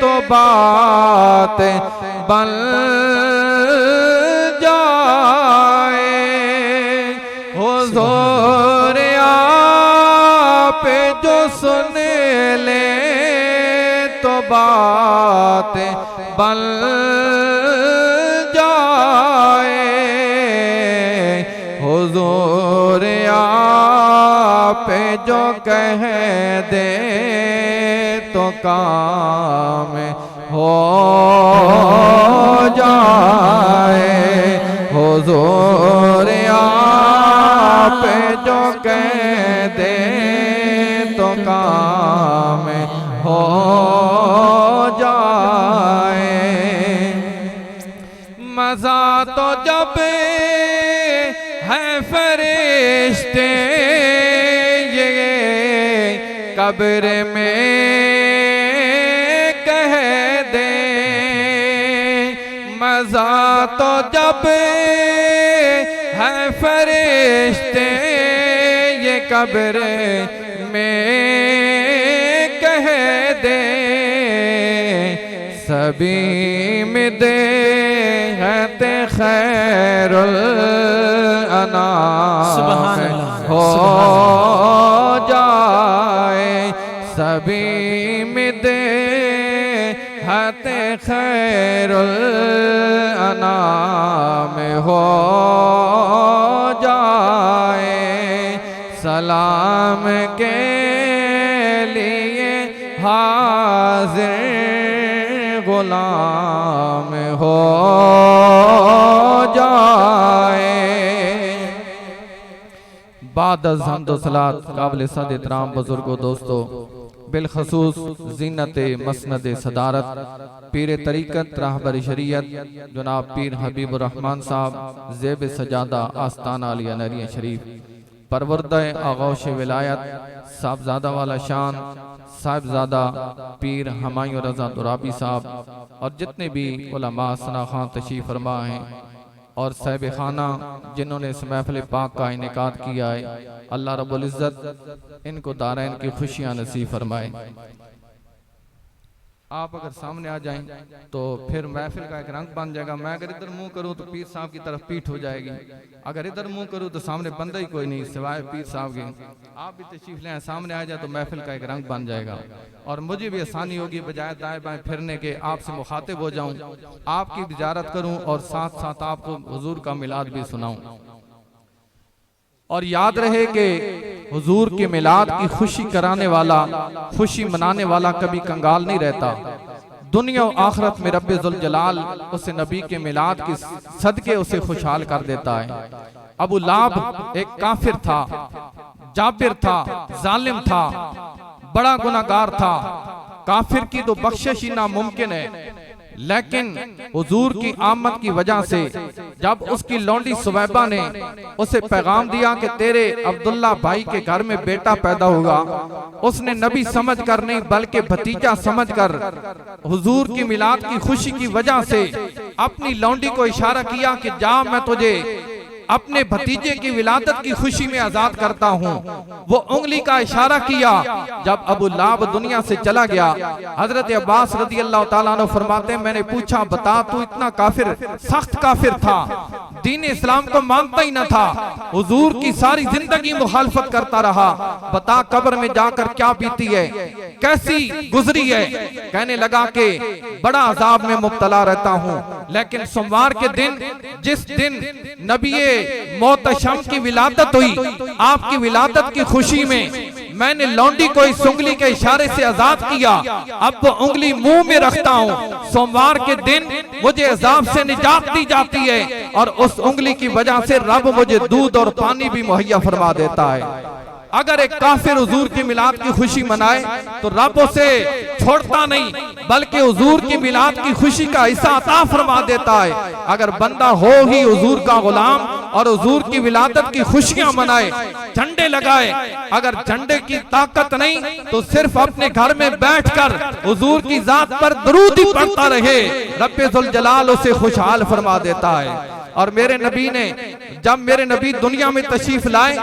तो बात बन जाए। हुजूर आप जो सुन ले तो बात बन जाए। हुजूर आप जो कह दे तो काम हो जाए। हुजूर आप जो कह दे तो काम हो जाए। मजा तो जब है फरिश्ते ये कब्र में कह दे। मजा तो जब है फरिश्ते ये कब्र में कह दे। सभी में दे ते खैरुल अनाम हो जाए। सभी में दे हते खैरुल अनाम हो जाए। सलाम के लिए हाजिर गुलाम हो जाए। बाद हम्द सलात काबिल सद इतराम बुजुर्गो दोस्तों, बिलखसूस ज़ीनत मसनद सदारत पीर तरीक़त रहबर शरीयत जनाब पीर हबीबुर रहमान साहब ज़ेब सजादा आस्ताना अलिया नरिया शरीफ परवरदा आगोश विलायत साहबजादा वाला शान साहिबजादा पीर हमायूं रज़ा दुराबी साहब और जितने भी उलमा सना खां तशरीफ़ फरमा हैं और साहिब खाना जिन्होंने इस महफिल पाक का इनेकाद किया है, अल्लाह रब्बुल इज़्ज़त इनको दारैन की खुशियां नसीब फरमाए। आप अगर सामने आ जाएं तो फिर महफिल का एक रंग बन जाएगा। मैं अगर इधर मुंह करूं तो पीर साहब की तरफ पीठ हो जाएगी, अगर इधर मुंह करूं तो सामने बंदा ही कोई नहीं सिवाय पीर साहब के। आप भी तशरीफ लें, सामने आ जाए तो महफिल का एक रंग बन जाएगा और मुझे भी आसानी होगी बजाय दाएं बाएं फिरने के आपसे मुखातिब हो जाऊं, आपकी ज़ियारत करूं और साथ साथ आपको हुजूर का मिलाद भी सुनाऊं। और याद रहे कि हुजूर के मिलाद की खुशी कराने वाला, खुशी मनाने वाला कभी कंगाल नहीं रहता। दुनिया और आखिरत में रब्बे जुल जलाल उसे नबी के मिलाद के सदके उसे खुशहाल कर देता है। अबू लाब एक काफिर था, जाबिर था, जालिम था, बड़ा गुनाहगार था। काफिर की तो बख्शिश ही नामुमकिन है, लेकिन हुजूर की आमद की वजह से जब उसकी लौंडी सुवैबा ने उसे पैगाम दिया कि तेरे अब्दुल्ला भाई के घर में बेटा पैदा होगा, उसने नबी समझकर नहीं बल्कि भतीजा समझकर हुजूर की मिलाद की खुशी की वजह से अपनी लौंडी को इशारा किया कि जा मैं तुझे अपने भतीजे की विलादत की खुशी में आजाद करता हूँ। वो उंगली का इशारा किया। जब अबू लाब दुनिया से चला गया, हजरत अब्बास रज़ी अल्लाह ताला अन्हु फरमाते, मैंने पूछा बता तू इतना काफिर, सख्त काफिर था, दीन इस्लाम को मानता ही न था, हुजूर की सारी जिंदगी मुखालफत करता रहा, बता कब्र में जाकर क्या बीती है, कैसी गुजरी है। कहने लगा कि बड़ा अजाब में मुब्तला रहता हूँ, लेकिन सोमवार के दिन जिस दिन नबी मोहतशम की विलादत हुई, आपकी विलादत की खुशी में मैंने लौंडी को इस उंगली के इशारे से आजाद किया, अब वो उंगली मुंह में रखता हूँ। सोमवार के दिन मुझे अजाब से निजात दी जाती है और उस उंगली की वजह से रब मुझे दूध और पानी भी मुहैया फरमा देता है। अगर एक काफिर हुजूर की मिलाद की खुशी मनाए तो रब उसे छोड़ता नहीं, बल्कि हुजूर की मिलाद की खुशी का हिस्सा अता फरमा देता है। अगर बंदा हो ही हुजूर का गुलाम और हुजूर की विलादत की खुशियां मनाए, झंडे लगाए, अगर झंडे की ताकत नहीं तो सिर्फ अपने घर में बैठकर हुजूर की जात पर दरूद ही पढ़ता रहे, रब्बे जुल जलाल उसे खुशहाल फरमा देता है। और मेरे नबी ने जब मेरे नबी दुनिया में तशरीफ लाए,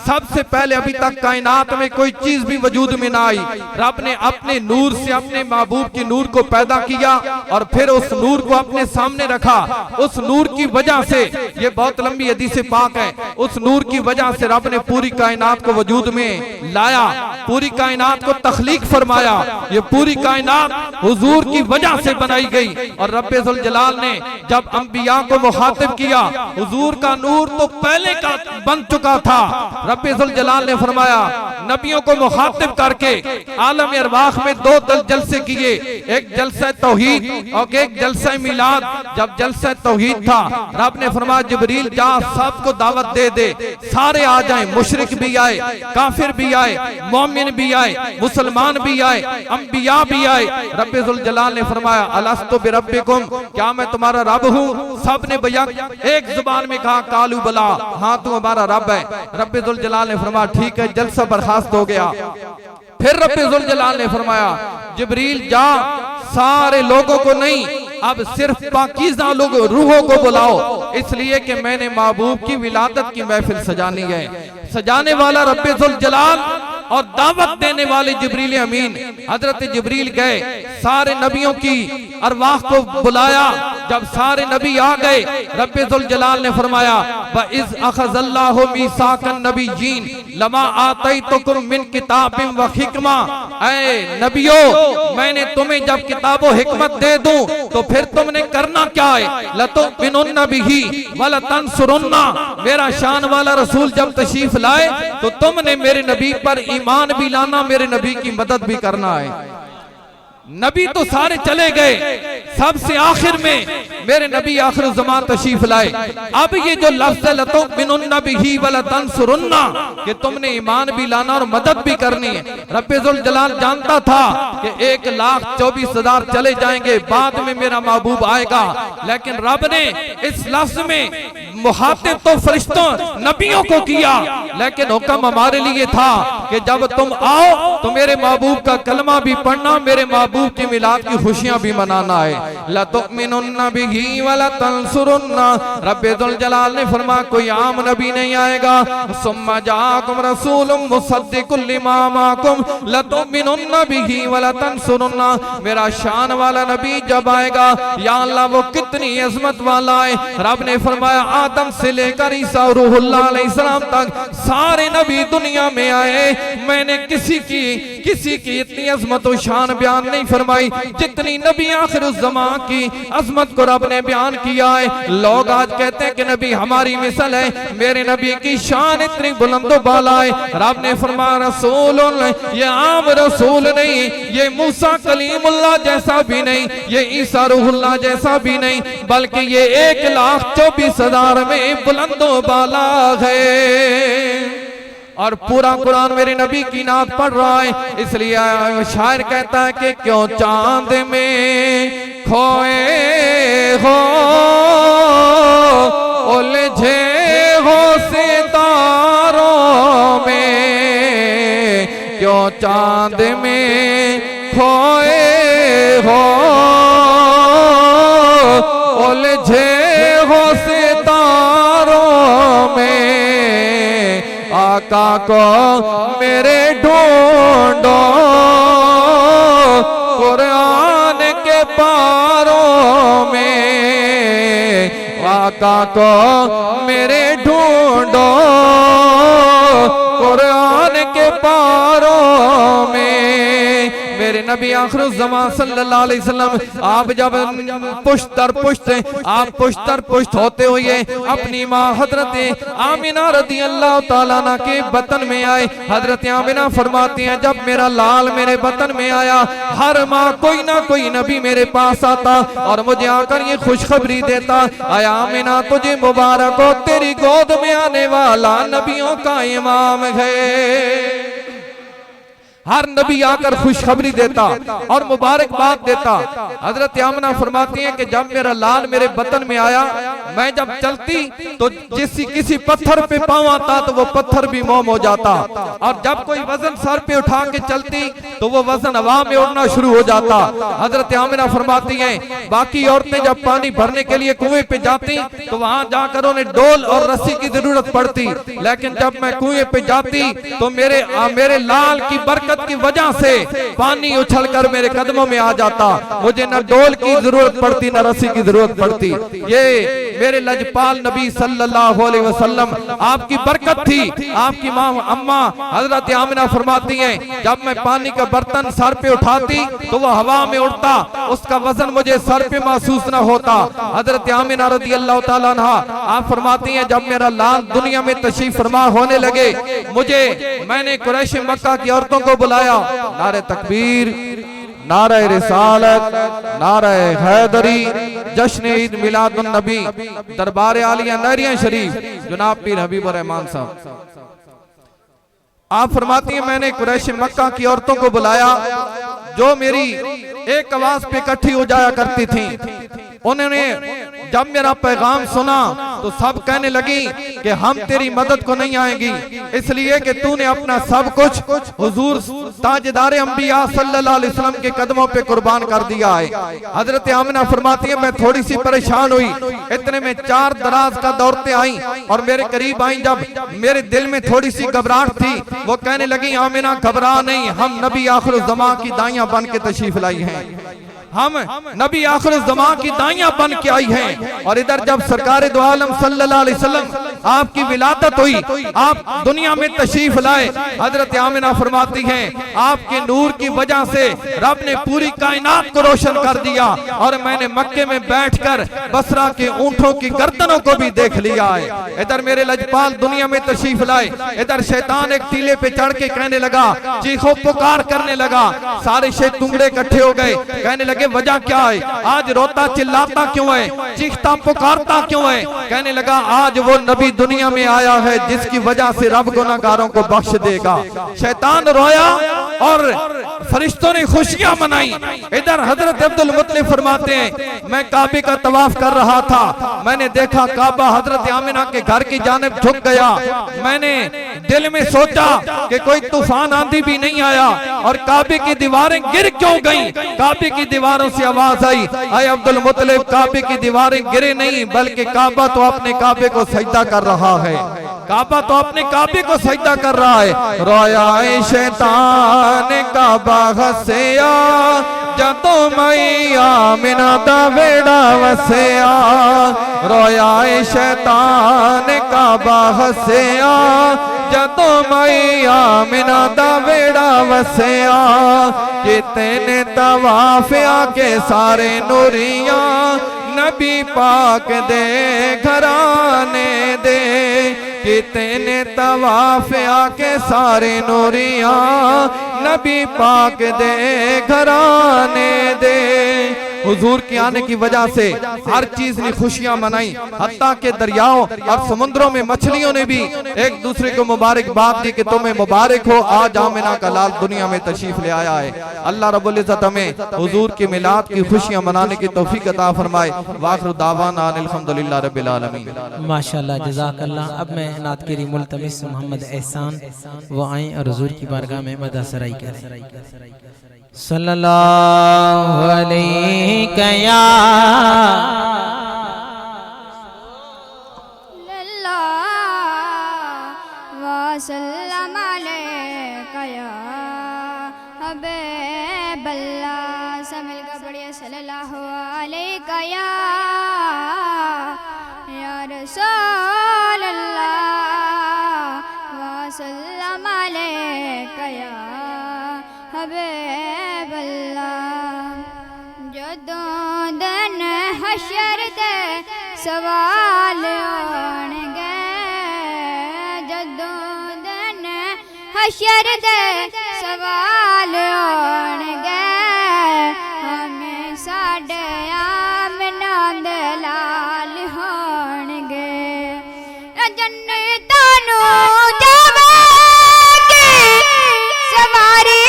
सबसे पहले अभी तक कायनात में कोई चीज भी वजूद में ना आई। रब ने अपने नूर से अपने महबूब के नूर को पैदा किया और फिर उस नूर को अपने सामने रखा। उस नूर की वजह से, ये बहुत लंबी हदीस पाक है, उस नूर की वजह से रब ने पूरी कायनात को वजूद में लाया, पूरी कायनात को तख्लीक फरमाया। ये पूरी कायनात हुजूर की वजह से बनाई गई। और रब्बे जुल जलाल ने जब अंबिया को मुखातिब किया, हुजूर का नूर तो पहले का बन चुका था। रब्बे जुल जलाल ने फरमाया, नबियों को मुखातिब करके आलम अरवाह में दो जलसे किए, एक जलसा तौहीद और एक जलसा मिलाद। जब जलसा तौहीद था, रब ने फरमाया जिब्रील जा सबको दावत दे दे, सारे आ जाएं, मुशरिक भी आए, काफिर भी आए, मोमिन भी आए, मुसलमान भी आए, अंबिया भी आए। रब्बे जुल जलाल ने फरमाया अलस्तु बिरब्बिकुम, क्या मैं तुम्हारा रब हूँ? सब ने भैया एक जुबान में कहा कालू बला, हाँ तू हमारा रब है। रब्बे जुल जलाल ने फरमाया ठीक है, जलसा बर्खास्त हो गया। फिर रब्बे जुल जलाल ने फरमाया जिब्रील जा सारे लोगों को नहीं, अब सिर्फ पाकीज़ा लोग रूहों को बुलाओ, इसलिए कि मैंने महबूब की विलादत की महफिल सजानी है। सजाने वाला रब्बे जुल जलाल और दावत देने वाले जिब्रील अमीन। हजरत जिब्रील गए, सारे नबियों की अरवाह को बुलाया। जब सारे नबी आ गए, रब्बे जुल जलाल ने फरमाया वइज़ अख़ज़ल्लाहु मीसाक़न नबिय्यीन लमा आतैतुकुम मिन किताबिन व हिकमा। ऐ नबियों, मैंने तुम्हें जब किताब व हिकमत दे दूं तो फिर तुमने करना क्या है? लतुमिनुन्ना बिही व लतंसुरुन्ना। मेरा शान वाला रसूल जब तशरीफ लाए तो तुमने मेरे नबी पर ईमान भी लाना, मेरे नबी की मदद भी करना है। नबी तो सारे चले गए, सबसे आखिर में मेरे नबी आखिर ज़मान तशरीफ लाए। अब ये जो लफ्ज़ लतुमिनुन्ना बिही व लतंसुरुन्ना कि तुमने ईमान भी लाना और मदद भी करनी है। रब्बे जुल जलाल जानता था कि 1,24,000 चले जाएंगे, बाद में मेरा महबूब आएगा, लेकिन रब ने इस लफ्ज़ में मुखातिब तो फरिश्तों नबियों को किया, लेकिन हुक्म हमारे लिए था कि जब तुम आओ तो मेरे महबूब का कलमा भी पढ़ना, मेरे महबूब की मिलाद की खुशियां भी मनाना है। लतुमिनुन्ना बिही व लतंसुरुन्ना। रब्बे जुल जलाल ने फरमाया कोई आम नबी नहीं आएगा। सुम्मा जाअकुम रसूलुम मुसद्दिकुल लिमा माकुम लतुमिनुन्ना बिही व लतंसुरुन्ना। मेरा शान वाला नबी जब आएगा, या अल्लाह वो कितनी अजमत वाला है। रब ने फरमाया आदम से लेकर ईसा रूहुल्लाह अलैहिस्सलाम तक सारे नबी दुनिया में आए, मैंने किसी की इतनी अजमत और शान बयान नहीं फरमाई जितनी नबी आखिर ज़मान की अजमत को रब ने बयान किया है। लोग आज कहते हैं कि नबी हमारी मिसल है, मेरे नबी की शान इतनी बुलंद बाला है। रब ने फरमाया रसूल, ये आम रसूल नहीं, ये मूसा कलीमुल्लाह जैसा भी नहीं, ये ईसा रूहुल्लाह जैसा भी नहीं, बल्कि ये 1,24,000 में बुलंदो बाला है। और पूरा कुरान मेरे नबी की नात पढ़ रहा है, इसलिए शायर कहता है कि क्यों चांद में खोए हो, उलझे हो सितारों में, क्यों चांद में खोए हो, उलझे हो सितारों में, आका को मेरे ढूंढो कुरान के पारों में, आका को मेरे ढूंढो कुरान के पारों में। मेरे नबी आखिर ज़मान सल्लल्लाहु अलैहि वसल्लम आप जब पुश्त दर पुश्त आप पुश्त दर पुश्त होते हुए अपनी माँ हजरत आमिना रज़ी अल्लाह ताला अन्हा के बतन में आए। हजरत आमिना फरमाती हैं जब मेरा लाल मेरे बतन में आया, हर माँ कोई ना कोई नबी मेरे पास आता और मुझे आकर ये खुशखबरी देता, आया आमिना तुझे मुबारक हो, तेरी गोद में आने वाला नबियों का इमाम है। हर नबी आकर खुशखबरी देता और मुबारकबाद देता। हजरत आमना फरमाती हैं कि जब मेरा लाल मेरे बतन में आया, मैं जब चलती तो किसी पत्थर पे पाँव आता तो वो पत्थर भी मोम हो जाता, और जब कोई वजन सर पे उठा के चलती तो वो वजन हवा में उड़ना शुरू हो जाता। हजरत आमिना फरमाती हैं बाकी औरतें जब पानी भरने के लिए कुएं पे जाती तो वहां जाकर उन्हें डोल और रस्सी की जरूरत पड़ती, लेकिन जब मैं कुएं पे जाती तो मेरे लाल की बरकत की वजह से पानी उछलकर मेरे कदमों में आ जाता, मुझे न डोल की जरूरत पड़ती न रस्सी की जरूरत पड़ती। ये मेरे लजपाल नबी सल्लल्लाहु अलैहि वसल्लम आपकी बरकत थी। आपकी माँ अम्मा हजरत आमिना फरमाती हैं जब मैं पानी का बर्तन सर पे उठाती तो वह हवा में उड़ता, उसका वजन मुझे सर पे महसूस न होता। हजरत आमिना रज़ी अल्लाह ताला अन्हा आप फरमाती हैं जब मेरा लाल दुनिया में तशरीफ फरमा होने लगे, मैंने कुरैश मक्का की औरतों को बुलाया, नारे तकबीर, नारे रिसालत, नारे हैदरी, जश्न ईद मिलादुन नबी, दरबार आलिया नहरिया शरीफ, जनाब पीर हबीबुर रहमान साहब। आप फरमाती हैं मैंने कुरैश मक्का की औरतों को बुलाया जो मेरी एक आवाज पे इकट्ठी हो जाया करती थी। उन्होंने जब मेरा पैगाम सुना तो सब कहने लगी कि हम तेरी मदद को नहीं आएंगी, इसलिए कि तूने अपना सब कुछ हुजूर ताजदार अंबिया सल्लल्लाहु अलैहि वसल्लम के कदमों पे कुर्बान कर दिया है। हजरत आमिना फरमाती है मैं थोड़ी सी परेशान हुई, इतने में चार दराज का दौड़ते आई और मेरे करीब आई। जब मेरे दिल में थोड़ी सी घबराहट थी, वो कहने लगी आमिना घबरा नहीं, हम नबी आखिर ज़मां की दाइयां बन के तशरीफ लाई हैं, हम नबी आखिर ज़मां की दाइयां बन के आई हैं। और इधर जब सरकार दो आलम सल्लल्लाहु अलैहि वसल्लम आपकी विलादत हुई, आप दुनिया में तशरीफ लाए, हजरत आमिना फरमाती हैं आपके नूर की वजह से रब ने पूरी कायनात को रोशन कर दिया और मैंने मक्के में बैठकर बसरा के ऊंटों की गर्दनों को भी देख लिया है। इधर मेरे लजपाल दुनिया में तशरीफ लाए, इधर शैतान एक टीले पे चढ़ के कहने लगा, चीखो पुकार करने लगा, सारे शैतान इकट्ठे हो गए, कहने लगे वजह क्या है, आज रोता चिल्लाता क्यों है, चीखता पुकारता क्यों है। कहने लगा आज वो नबी दुनिया में आया है जिसकी वजह से रब गुनाहगारों को बख्श देगा। शैतान रोया और फरिश्तों ने खुशियां मनाई। इधर हजरत अब्दुल मुत्तलिब फरमाते हैं मैं काबे का तवाफ कर रहा था, मैंने देखा काबा हजरत आमिना के घर की जानिब झुक गया। मैंने दिल में सोचा कि कोई तूफान आंधी भी नहीं आया और काबे की दीवारें गिर क्यों गईं। काबे की दीवारों से आवाज आई, अय अब्दुल मुत्तलिब काबे की दीवारें गिरे नहीं बल्कि काबा तो अपने काबे को सजदा कर रहा है, काबा तो अपने काबे को सजदा कर रहा है। रोया शैतान काबा हसया जदों मई आमिना दा वेड़ा वसया, रोया शैतान काबा हसया जदों मई आमिना दा वेड़ा वसया, कितने तवाफ आके सारे नूरियां नबी पाक दे घराने दे, कितने तवाफ आके सारे नूरियां नबी पाक दे घराने दे। हुजूर के आने की वजह से हर चीज ने खुशियां मनाई, हत्ता के दरियाओं और समुद्रों में मछलियों ने भी एक दूसरे को मुबारकबाद दी कि तुम्हें मुबारक हो, आज आमिना का लाल दुनिया में तशरीफ ले आया है। अल्लाह रब्बुल इज्जत हमें हुजूर की मिलाद की खुशियां मनाने की तौफीक अता फरमाए। वाखिर दावाना अल्हम्दुलिल्लाह रब्बिल आलमीन। माशाअल्लाह जज़ाकल्लाह। अब मैं नात के मुल्तमिस मोहम्मद एहसान वो आए और हुजूर की बारगाह में मदह सराई करें। सल्लल्लाहु अलैहि या वसल्लम अलैका या हबीबल्लाह। सब मिलकर बढ़िया सल्लल्लाहु अलैका या रसूलल्लाह वसल्लम अलैका या हबीबल्लाह। जदों दिन हशर दे सवाल होणगे, जदों दिन हशर दे सवाल होणगे, हमें साडे आमिना दे लाल होणगे। जन्नतां नूं जावेगी सवारी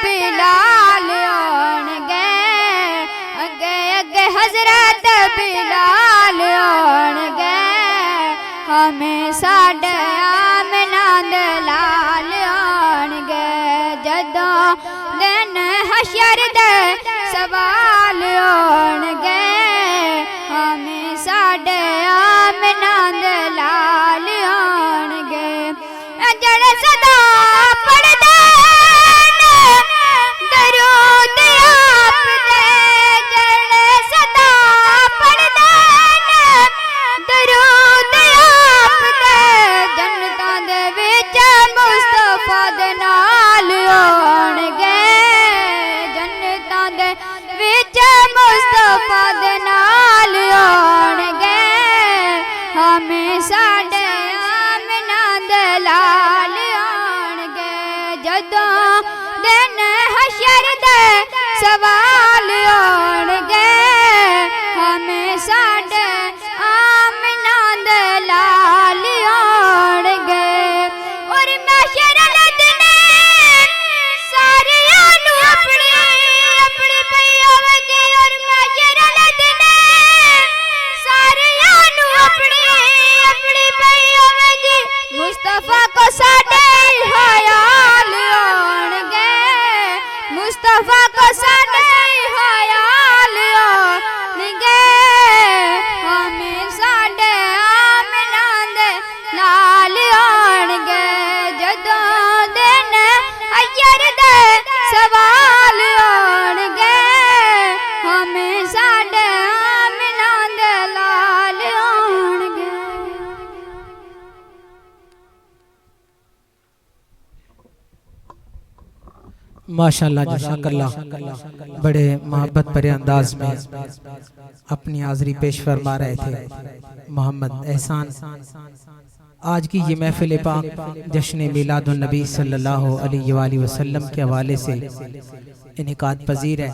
बिलाल आउणगे अगे अगे हजरत बिलाल आउणगे हमें साडे आमना दे लाल आउणगे जदों दिन हशर दे सवाल आउणगे हमें साडे आमना दे लाल आउणगे जड़े सदा पढ़दे दरूद आप दे जड़े सदा पढ़दे दरूद आप दे जन्नतां दे विच मुस्तफा दे नाल आउणगे जन्नतां दे विच मुस्तफा दे नाल आउणगे हमें साडे आमना दे लाल आउणगे जदों दिन हशर दे सवाल आउणगे हमें साडे आमना दे लाल आउणगे और महशर दे दिन सारियां नू अपनी अपनी पई आवेगी और महशर दे दिन सारियां नू अपनी अपनी पई आवेगी मुस्तफा को साडे ख्याल आउणगे मुस्तफा को साडे ख्याल आउणगे हमें साडे आमना दे लाल आउणगे जदों दिन हशर दे सवाल आउणगे हमें साडे आमना दे लाल आउणगे माशाअल्लाह जज़ाकल्लाह बड़े मोहब्बत भरे अंदाज में अपनी हाज़री पेश फरमा रहे थे मोहम्मद एहसान। आज की ये महफिल पाक जश्न मिलादुन नबी सल्लल्लाहु अलैहि वसल्लम के हवाले से इनेकाद पजीर है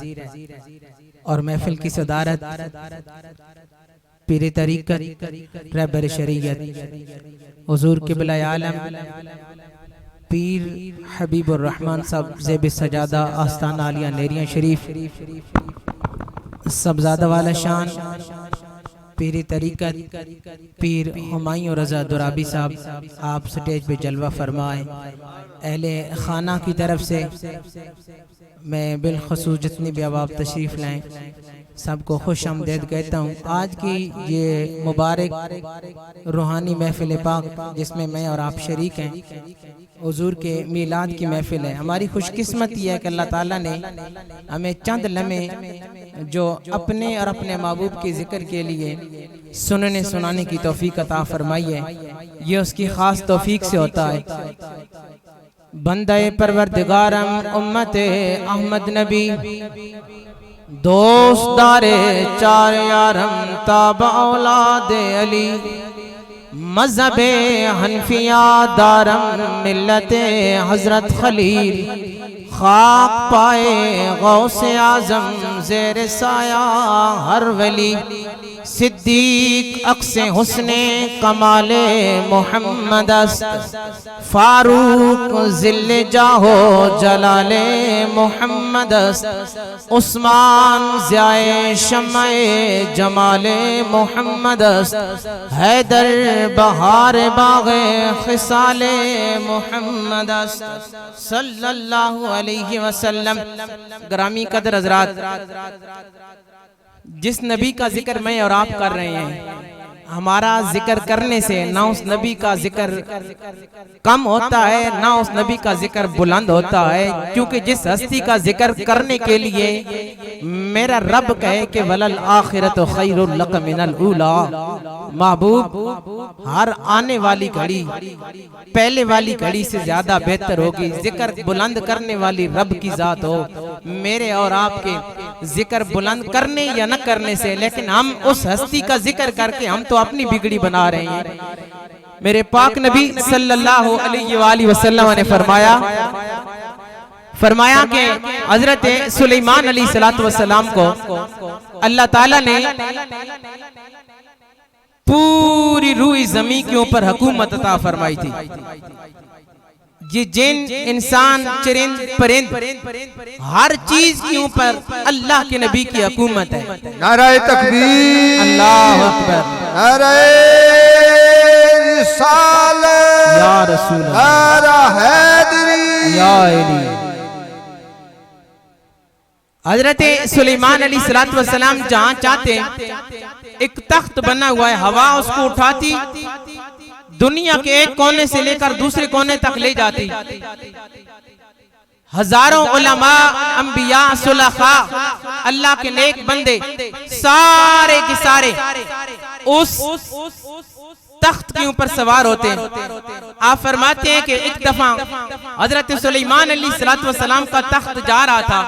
और महफिल की सदारत पीर तरीक़त रहबर शरीयत हुज़ूर क़िबला आलम पीर हबीबुर रहमान साहब ज़ेब सजादा आस्ताना आलिया नेरिया शरीफ सबजादा वाला शान पीर तरीक़त पीर हुमायूं रज़ा दुराबी साहब आप स्टेज पे जलवा फरमाए। अहले खाना की तरफ से मैं बिलखसूस जितनी भी अब आप तशरीफ़ लाएँ सबको खुश आमदीद कहता हूँ। आज की ये मुबारक रूहानी महफिल पाक जिसमें मैं और आप शरीक हैं हुजूर के मीलाद की महफिल है। हमारी खुशकिस्मती है कि अल्लाह ताला ने हमें चंद लम्हे जो अपने और अपने महबूब के जिक्र के लिए सुनने सुनाने की तौफीक अता फरमाई है। ये उसकी खास तौफीक से होता है। बंदे परवरदिगारम उम्मते अहमद नबी दोस्तदारे चार यारम ताबा औलादे अली मज़हबे हनफिया दारम मिल्लते हजरत खलील खाक पाए गौसे आजम ज़ेर साया हर वली सिद्दीक अक्से हुस्ने कमाले मोहम्मद फारूक ज़िल्ले जाहो जलाले मोहम्मद उस्मान ज़ियाए शम्माए जमाले मोहम्मद हैदर बहार बाग़े खिसाले मोहम्मद सल्लल्लाहु अलैहि वसल्लम। ग्रामी कदर हज़रात, जिस नबी का जिक्र मैं और आप कर रहे हैं हमारा जिक्र करने से ना उस नबी का जिक्र कम होता है ना उस नबी का जिक्र बुलंद होता है, क्योंकि जिस हस्ती का जिक्र करने के लिए मेरा रब कहे कि वलल आखिरत खैरुल लक मिनल ऊला, महबूब हर आने वाली घड़ी पहले वाली घड़ी से ज्यादा बेहतर होगी। जिक्र बुलंद करने वाली रब की जात हो। मेरे और आपके जिक्र बुलंद करने या न करने से, लेकिन हम उस हस्ती का जिक्र करके हम तो अपनी बिगड़ी बना रहे हैं। मेरे पाक नबी सल्लल्लाहु अलैहि वसल्लम ने फरमाया कि हजरत सुलेमान अलैहिस्सलातु वस्सलाम को अल्लाह ताला ने पूरी रूई ज़मीन के ऊपर हुकूमत अता फरमाई थी। ये जिन इंसान चरिंद परिंद हर चीज के ऊपर अल्लाह के नबी की हुकूमत है। नाराए तकबीर, अल्लाह अकबर, नाराए रिसालत, या रसूल अल्लाह, नारा हैदरी, या अली। हजरत सुलेमान अलैहिस्सलातु वस्सलाम जहाँ चाहते एक तख्त बना हुआ है, हवा उसको उठाती दुनिया के एक कोने से लेकर दूसरे कोने तक ले जाती। हजारों उलमा, अंबिया, सुलखा, अल्लाह के नेक बंदे सारे के सारे उस तख्त के ऊपर सवार होते हैं। आप फरमाते हैं कि एक दफा हजरत सुलेमान अलैहिस्सलातु वस्सलाम का तख्त जा रहा था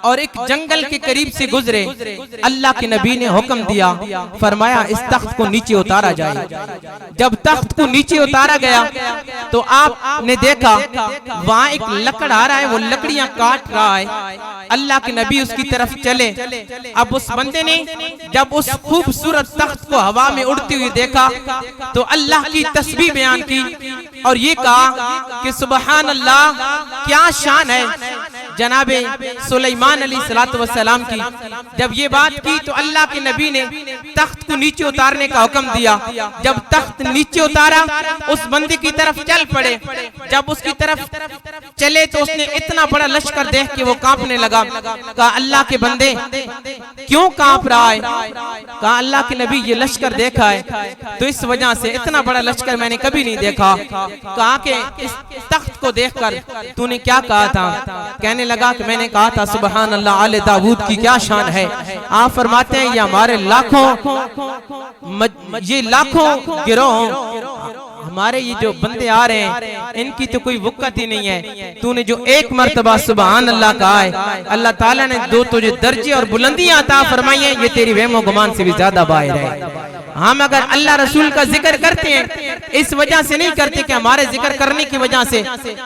और एक जंगल के करीब से गुजरे। अल्लाह के नबी ने हुक्म दिया, फरमाया इस तख्त को नीचे उतारा जाए। जब तख्त को नीचे उतारा गया तो आपने देखा वहां एक लकड़ आ रहा है, वो लकड़ियां काट रहा है। अल्लाह के नबी उसकी तरफ चले। अब उस बंदे ने जब उस खूबसूरत तख्त को हवा में उड़ते हुए देखा तो अल्लाह की तस्बीह बयान की और ये कहा कि सुबहान अल्लाह, क्या शान है जनाबे सुलेमान अलैहिस्सलातु वस्सलाम की। जब ये बात की तो अल्लाह के नबी ने तख्त को नीचे उतारने का हुक्म दिया। जब तख्त नीचे उतारा उस बंदे की तरफ चल पड़े। जब उसकी तरफ चले तो उसने इतना बड़ा लश्कर देख के वो कांपने लगा। कहा अल्लाह के बंदे क्यों कांप रहा है? कहा अल्लाह के नबी ये लश्कर देखा है तो इस वजह से, इतना बड़ा लश्कर मैंने कभी नहीं देखा। कहा कि इस तख्त को देखकर तूने क्या कहा था? कहने लगा कि मैंने कहा था सुबहान अल्लाह, आले दाऊद की क्या शान है। आप फरमाते हैं ये हमारे लाखों गिरोह, हमारे ये जो बंदे आ रहे हैं इनकी तो कोई वक़्त ही नहीं है। तूने जो एक मर्तबा सुबहान अल्लाह कहा है, अल्लाह ताला ने दो तुझे दर्जे और बुलंदियां अता फरमाई है, ये तेरी वहमो गुमान से भी ज्यादा बाहर है। हम अगर अल्लाह रसूल का जिक्र करते हैं इस वजह से नहीं करते कि हमारे जिक्र करने की वजह से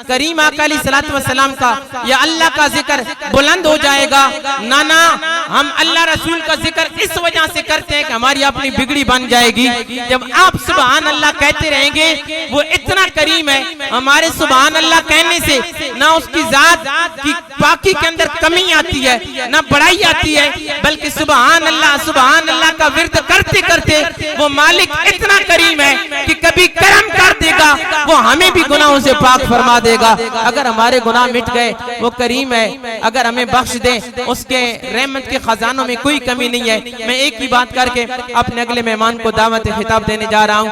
करीम आका अलैहिस्सलातु वस्सलाम का या अल्लाह का जिक्र बुलंद हो जाएगा। ना ना, हम अल्लाह रसूल का जिक्र इस वजह से करते हैं कि हमारी अपनी बिगड़ी बन जाएगी। जब आप सुबहान अल्लाह कहते रहेंगे, वो इतना करीम है, हमारे सुबहान अल्लाह कहने से ना उसकी जात की पाकी के अंदर कमी आती है ना बड़ाई आती है, बल्कि सुबहान अल्लाह का विर्द करते करते वो मालिक इतना करीम है कि कभी करम कर देगा, वो हमें भी गुनाहों से पाक फरमा देगा। अगर हमारे गुनाह मिट गए वो करीम है, अगर हमें बख्श दे उसके रहमत के खजानों में कोई कमी नहीं है। मैं एक ही बात करके अपने अगले मेहमान को दावत खिताब देने जा रहा हूँ।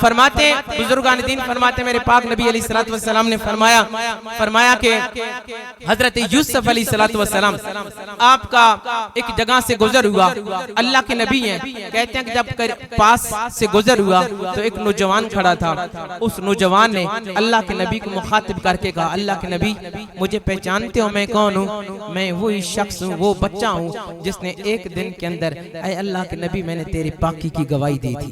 फरमाते बुजुर्गान दीन फरमाते मेरे पाक नबी अलैहिस्सलातु वस्सलाम ने फरमाया कि हजरत यूसुफ अलैहिस्सलातु वस्सलाम आपका एक जगह से गुजर हुआ। अल्लाह के नबी हैं, कहते हैं कि जब पास से गुजर हुआ तो एक नौजवान खड़ा था। उस नौजवान ने अल्लाह के नबी को मुखातिब करके कहा, अल्लाह के नबी मुझे पहचानते हो मैं कौन हूँ? मैं वही शख्स हूँ, वो बच्चा हूँ जिसने एक दिन के अंदर ऐ अल्लाह के नबी मैंने तेरी पाकी की गवाही दी थी,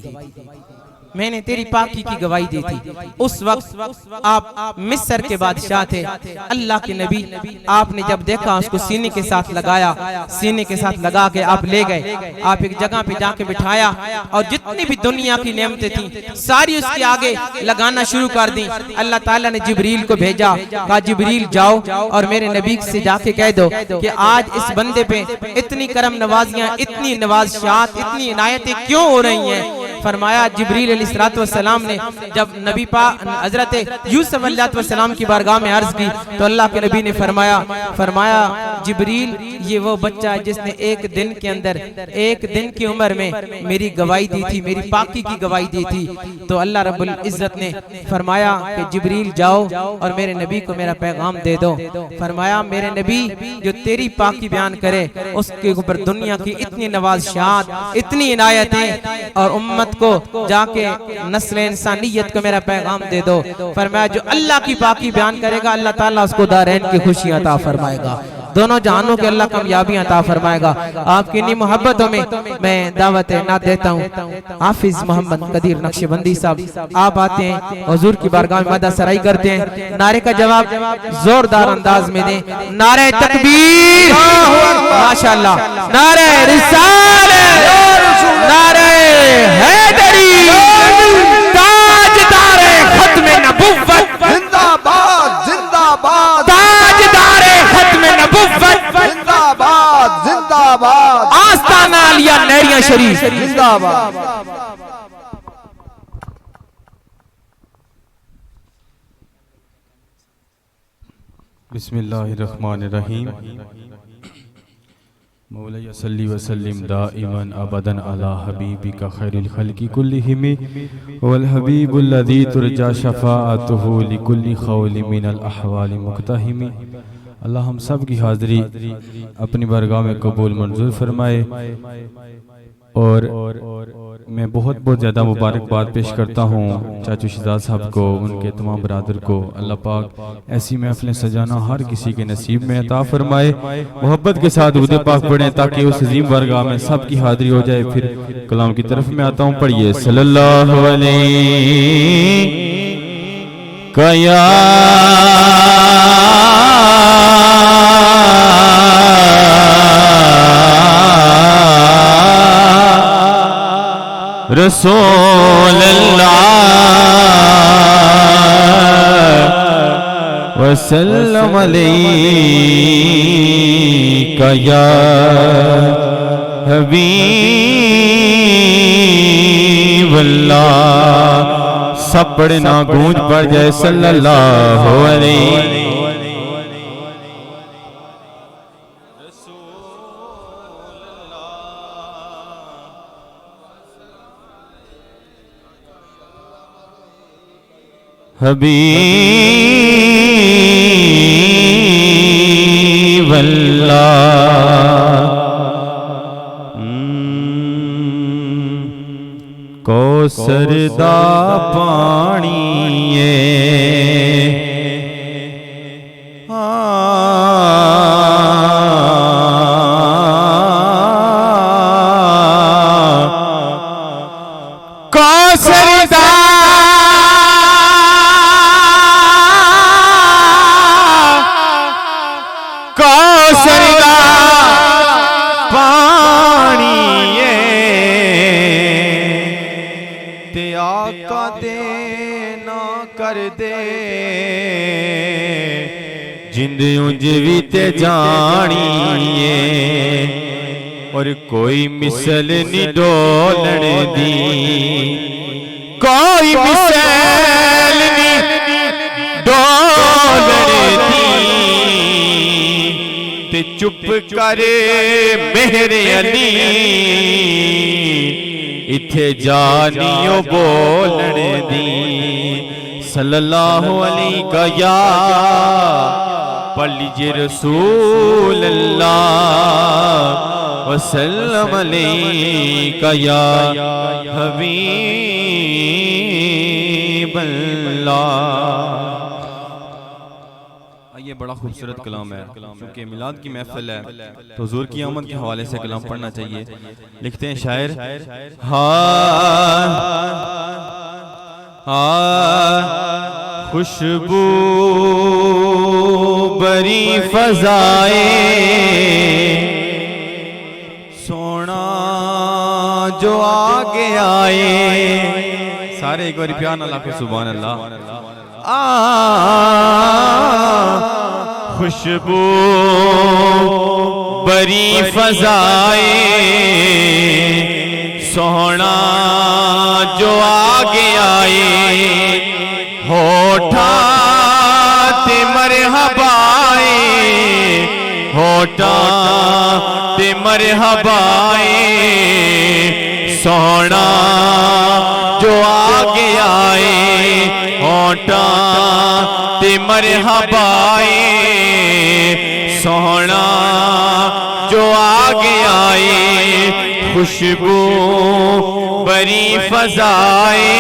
मैंने तेरी पाकी की गवाही दी थी। उस वक्त आप मिस्र के बादशाह थे। अल्लाह के नबी आपने जब देखा उसको सीने के साथ लगाया, सीने के साथ लगा के आप ले गए, आप एक जगह पे जाके बिठाया और जितनी भी दुनिया की नेमतें थी सारी उसके आगे लगाना शुरू कर दी। अल्लाह ताला ने जिब्रील को भेजा, कहा जिब्रील जाओ और मेरे नबी से जाके कह दो कि आज इस बंदे पे इतनी करम नवाजियां, इतनी नवाज़शात, इतनी इनायतें क्यों हो रही हैं? फरमाया जिब्रील अलैहिस्सलातु वस्सलाम ने जब नबी पाक हजरत यूसुफ अलैहिस्सलाम की बारगाह में अर्ज की तो अल्लाह के नबी ने फरमाया जिब्रील ये वो बच्चा है जिसने एक दिन के अंदर, एक दिन की उम्र में मेरी गवाही दी थी, मेरी पाकी की गवाही दी थी। तो अल्लाह रब्बुल इज्जत ने फरमाया कि जिब्रील जाओ और मेरे नबी को मेरा पैगाम दे दो। फरमाया मेरे नबी जो तेरी पाकी बयान करे उसके ऊपर दुनिया की इतनी नवाज़शात, इतनी इनायतें और उम्मत को जाके नस्ल इंसानियत को मेरा पैगाम दे दो। फरमाया जो अल्लाह की पाकी बयान करेगा अल्लाह ताला उसको दारैन की खुशियां अता फरमाएगा, दोनों जहानों के अल्लाह कामयाबियां अता फरमाएगा। आपकी इन्हीं मोहब्बतों में मैं दावत ना देता हूँ। हाफिज मोहम्मद कदीर नक्शबंदी साहब आप आते हैं, हुजूर की बारगाह में मदद सराई करते हैं, नारे का जवाब जोरदार अंदाज में दें। नारे तकबीर, माशाअल्लाह, नारे रिसालत, नारे हैदरी, ताजदार खत्म नबुव्वत जिंदाबाद। शरीफ जिंदाबाद। बिस्मिल्लाहिर्रहमानिर्रहीम। मौला सल्ली व सल्लिम दाइमन अबदन अला हबीबिका खैरिल खल्क़ि कुल्लिहिम वल हबीबुल्लज़ी तुरजा शफ़ाअतुहु लिकुल्लि ख़ौलि मिनल अहवालि मुक़तहिम। अल्लाह हम सब की हाज़िरी अपनी बारगाह में कबूल मंजूर फरमाए। और मैं बहुत ज़्यादा मुबारकबाद पेश करता हूँ चाचू शहजाद साहब को, उनके तमाम बरादर को। अल्लाह पाक ऐसी महफिलें सजाना हर किसी के नसीब में अता फरमाए। मोहब्बत के साथ दुरूद पाक पढ़ें ताकि उस अजीम बारगाह में सब की हाज़िरी हो जाए। फिर कलाम की तरफ में आता हूँ, पढ़िए सल्लल्लाहु अलैहि कया रसूल अल्लाह वसल्लम अलैका या हबीब अल्लाह। सब पढ़ना गूंज पड़ जाए सल्लल्लाहु अलैहि। हबीब अल्लाह। कौसर दा पानी कौसर दा आका दे ना कर दे जिंद उंज भी ते जानिए। और कोई मिसल नी डोलण दी, कोई मिसल नी डोलण दी। ते चुप करे मेरे अली इथे जानियो बोलण दी। सल्लल्लाहु अलैहि का या पढ़ लीजिए रसूल अल्लाह वसल्लम अलैका या हबीब अल्लाह। ये बड़ा खूबसूरत कलाम है, क्योंकि मिलाद की महफिल है तो हुजूर की आमद के हवाले से कलाम पढ़ना चाहिए। लिखते हैं शायर, खुशबू बरी फजाए सोना जो आगे आए। सारे एक बार प्यार ना लाके सुभान अल्लाह। खुशबू बरी फजाए सोना जो आगे आए। होठा ते मरहबाए, होठा ते मरहबाए सोना जो आगे आए। होठा ते मरहबाए सोना जो आगे आए। खुशबू बरी फजाए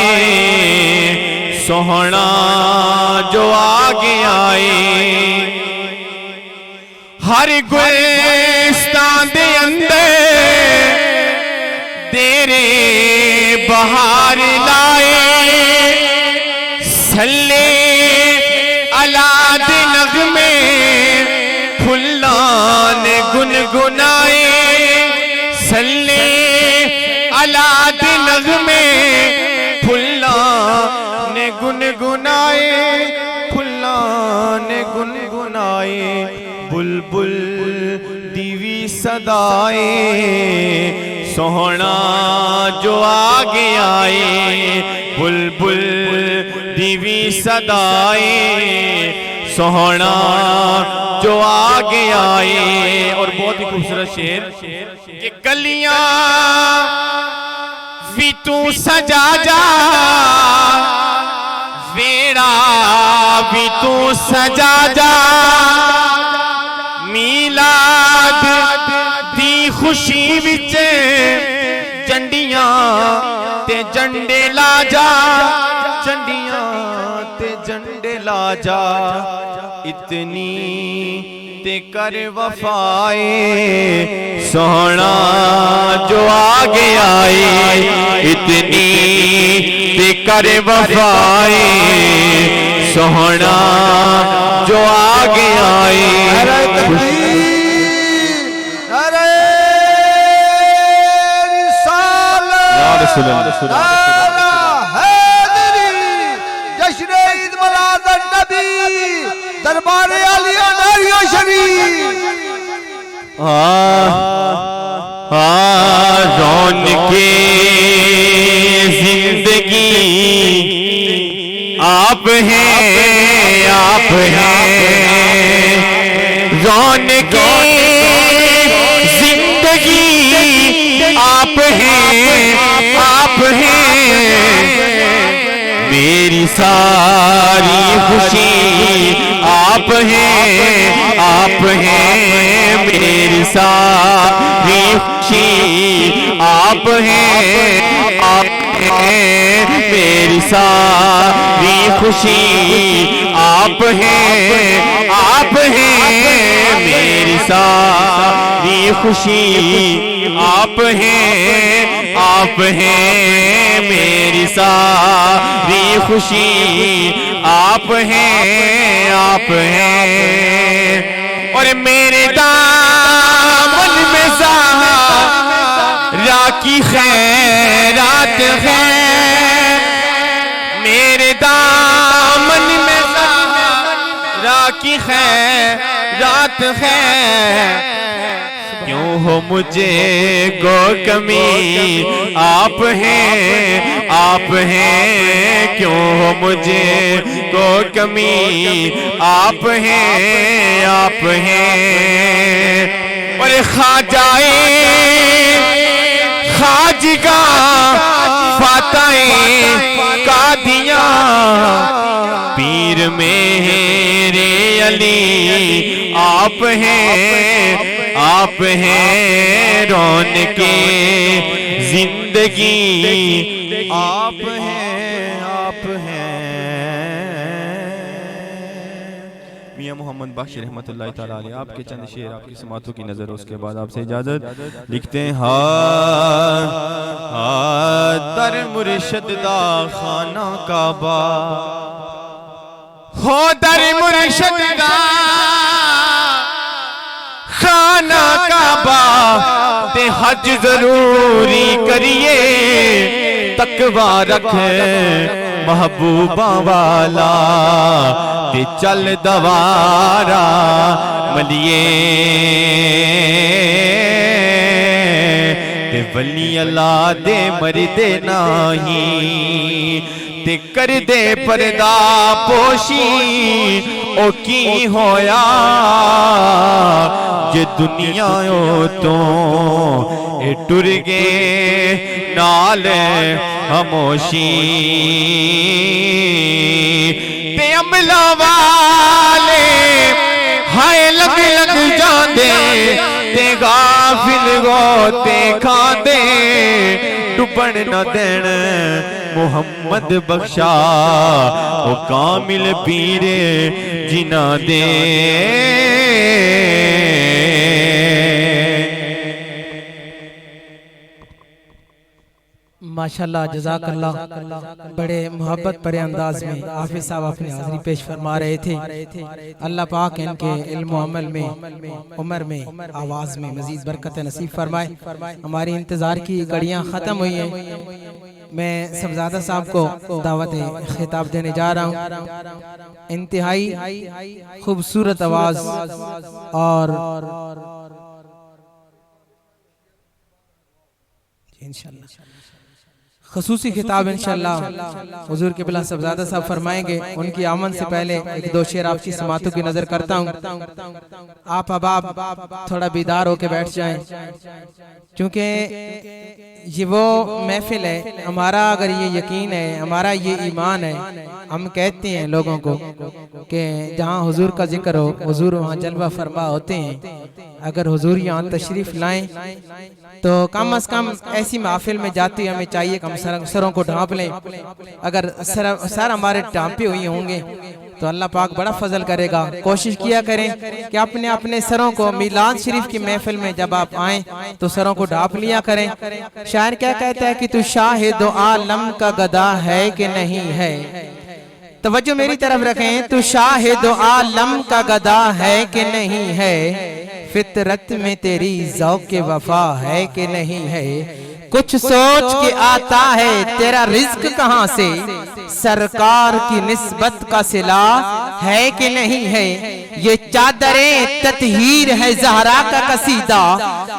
सोहना जो आगे आए। हर गुलिस्तान दे अंदर तेरे बहार लाए। सल्ले अला दे नगमे फुल्लान गुनगुनाए। सल्ले अला दे नगमे फुल्लान गुनगुनाए। फुल्लान गुनगुनाए बुलबुल दीवी सदाए सोहना जो आगे आए बुलबुल दीवी सदाए सोहना जो आगे आए। और बहुत ही खूबसूरत शेर कि गलियां भी तू सजा जा वेड़ा भी तू सजा जा मीलाद दी खुशी विच झंडियां ते झंडे ला जा झंडियां ते झंडे ला जा इतनी ते कर वफाए सोहना जो आगे आए इतनी ते कर वफाए सोहना जो आगे आए। नारे तकबीर, नारे रिसालत, नारा हैदरी, जश्न ईद मिलादुन नबी, दरबार आलिया नारियो शरीफ। रौनके जिंदगी आप हैं आप हैं रौनके जिंदगी आप हैं आप हैं मेरी सारी खुशी आप हैं आप हैं मेरी सारी खुशी आप हैं आप हैं मेरी सारी खुशी आप हैं आप हैं मेरी सारी खुशी आप हैं आप हैं मेरी सारी खुशी आप हैं आप हैं। और मेरे दामन में ज़हरा की खैरात है मेरे दामन में ज़हरा की खैरात है क्यों हो मुझे गो कमी आप हैं क्यों हो मुझे गो कमी आप हैं और खाजाए खाजगा फाताए कादियां पीर मेरे अली आप हैं रौनके जिंदगी आप हैं मियां मोहम्मद बख्श रहमतुल्लाह ताला अलैह आपके चंद शेर आपकी समातों की नजर उसके बाद आपसे इजाजत। लिखते हैं दर मुर्शद दा खाना काबा हो दर मुर्शद दा खाना काबा ते हज जरूरी करिए तकवा रख महबूबा वाला ते चल दवारा मलिए ते वली अल्लाह दे मरदे नाही ते कर दे पर्दा पोशी ओ की होया जे दुनिया तो ए टुर गए नाल खामोशी ते अमला वाले हाय लग लग जाते ते गाफिल गोते खाते डुबन न देन मोहम्मद बख्शा ओ कामिल पीरे जिना दे। माशाल्लाह जज़ाकल्लाह। बड़े मोहब्बत भरे अंदाज में हाफिज साहब अपनी हाज़िरी पेश फरमा रहे थे। अल्लाह पाक इनके इल्म अमल में उम्र में आवाज़ में मज़ीद बरकत नसीब फरमाए। हमारी इंतज़ार की घड़ियाँ ख़त्म हुई हैं। मैं सबज़ादा साहब को दावत खिताब देने जा रहा हूँ। इंतहाई खूबसूरत आवाज़ और इंशाल्लाह खसूसी खिताब इंशाल्लाह हुजूर के बिला सबज़ादा साहब फरमाएंगे। उनकी आमद से पहले एक दो शेर आपकी समातों की नजर करता हूँ। आप अब थोड़ा बेदार होके बैठ जाएं, क्योंकि ये वो महफिल है, हमारा अगर ये यकीन है, हमारा ये ईमान है, हम कहते हैं लोगों को कि जहाँ हुजूर का जिक्र हो हुजूर वहाँ जलवा फरमा होते हैं। अगर हुजूर यहाँ तशरीफ लाएं तो कम से कम ऐसी महफिल में जाती हमें चाहिए कि हम सरों को ढांप लें। अगर सर हमारे ढांपे हुए होंगे तो अल्लाह पाक बड़ा फजल करेगा। कोशिश किया करें कि अपने अपने सरों को मिलाद शरीफ की महफिल में जब आप आए तो सरों को ढांप लिया करें। शायर क्या कहता है कि तू शाहिद आलम का गदा है कि नहीं है। तवज्जो मेरी तरफ रखें, तू शाहिद आलम का गदा है कि नहीं है, फितरत में तेरी ज़ौक़ के वफा है कि नहीं है। कुछ सोच के आता है तेरा रिज्क कहाँ से, सरकार की निस्बत का सिला है कि नहीं है। ये चादरें ततहीर है ज़हरा का कसीदा,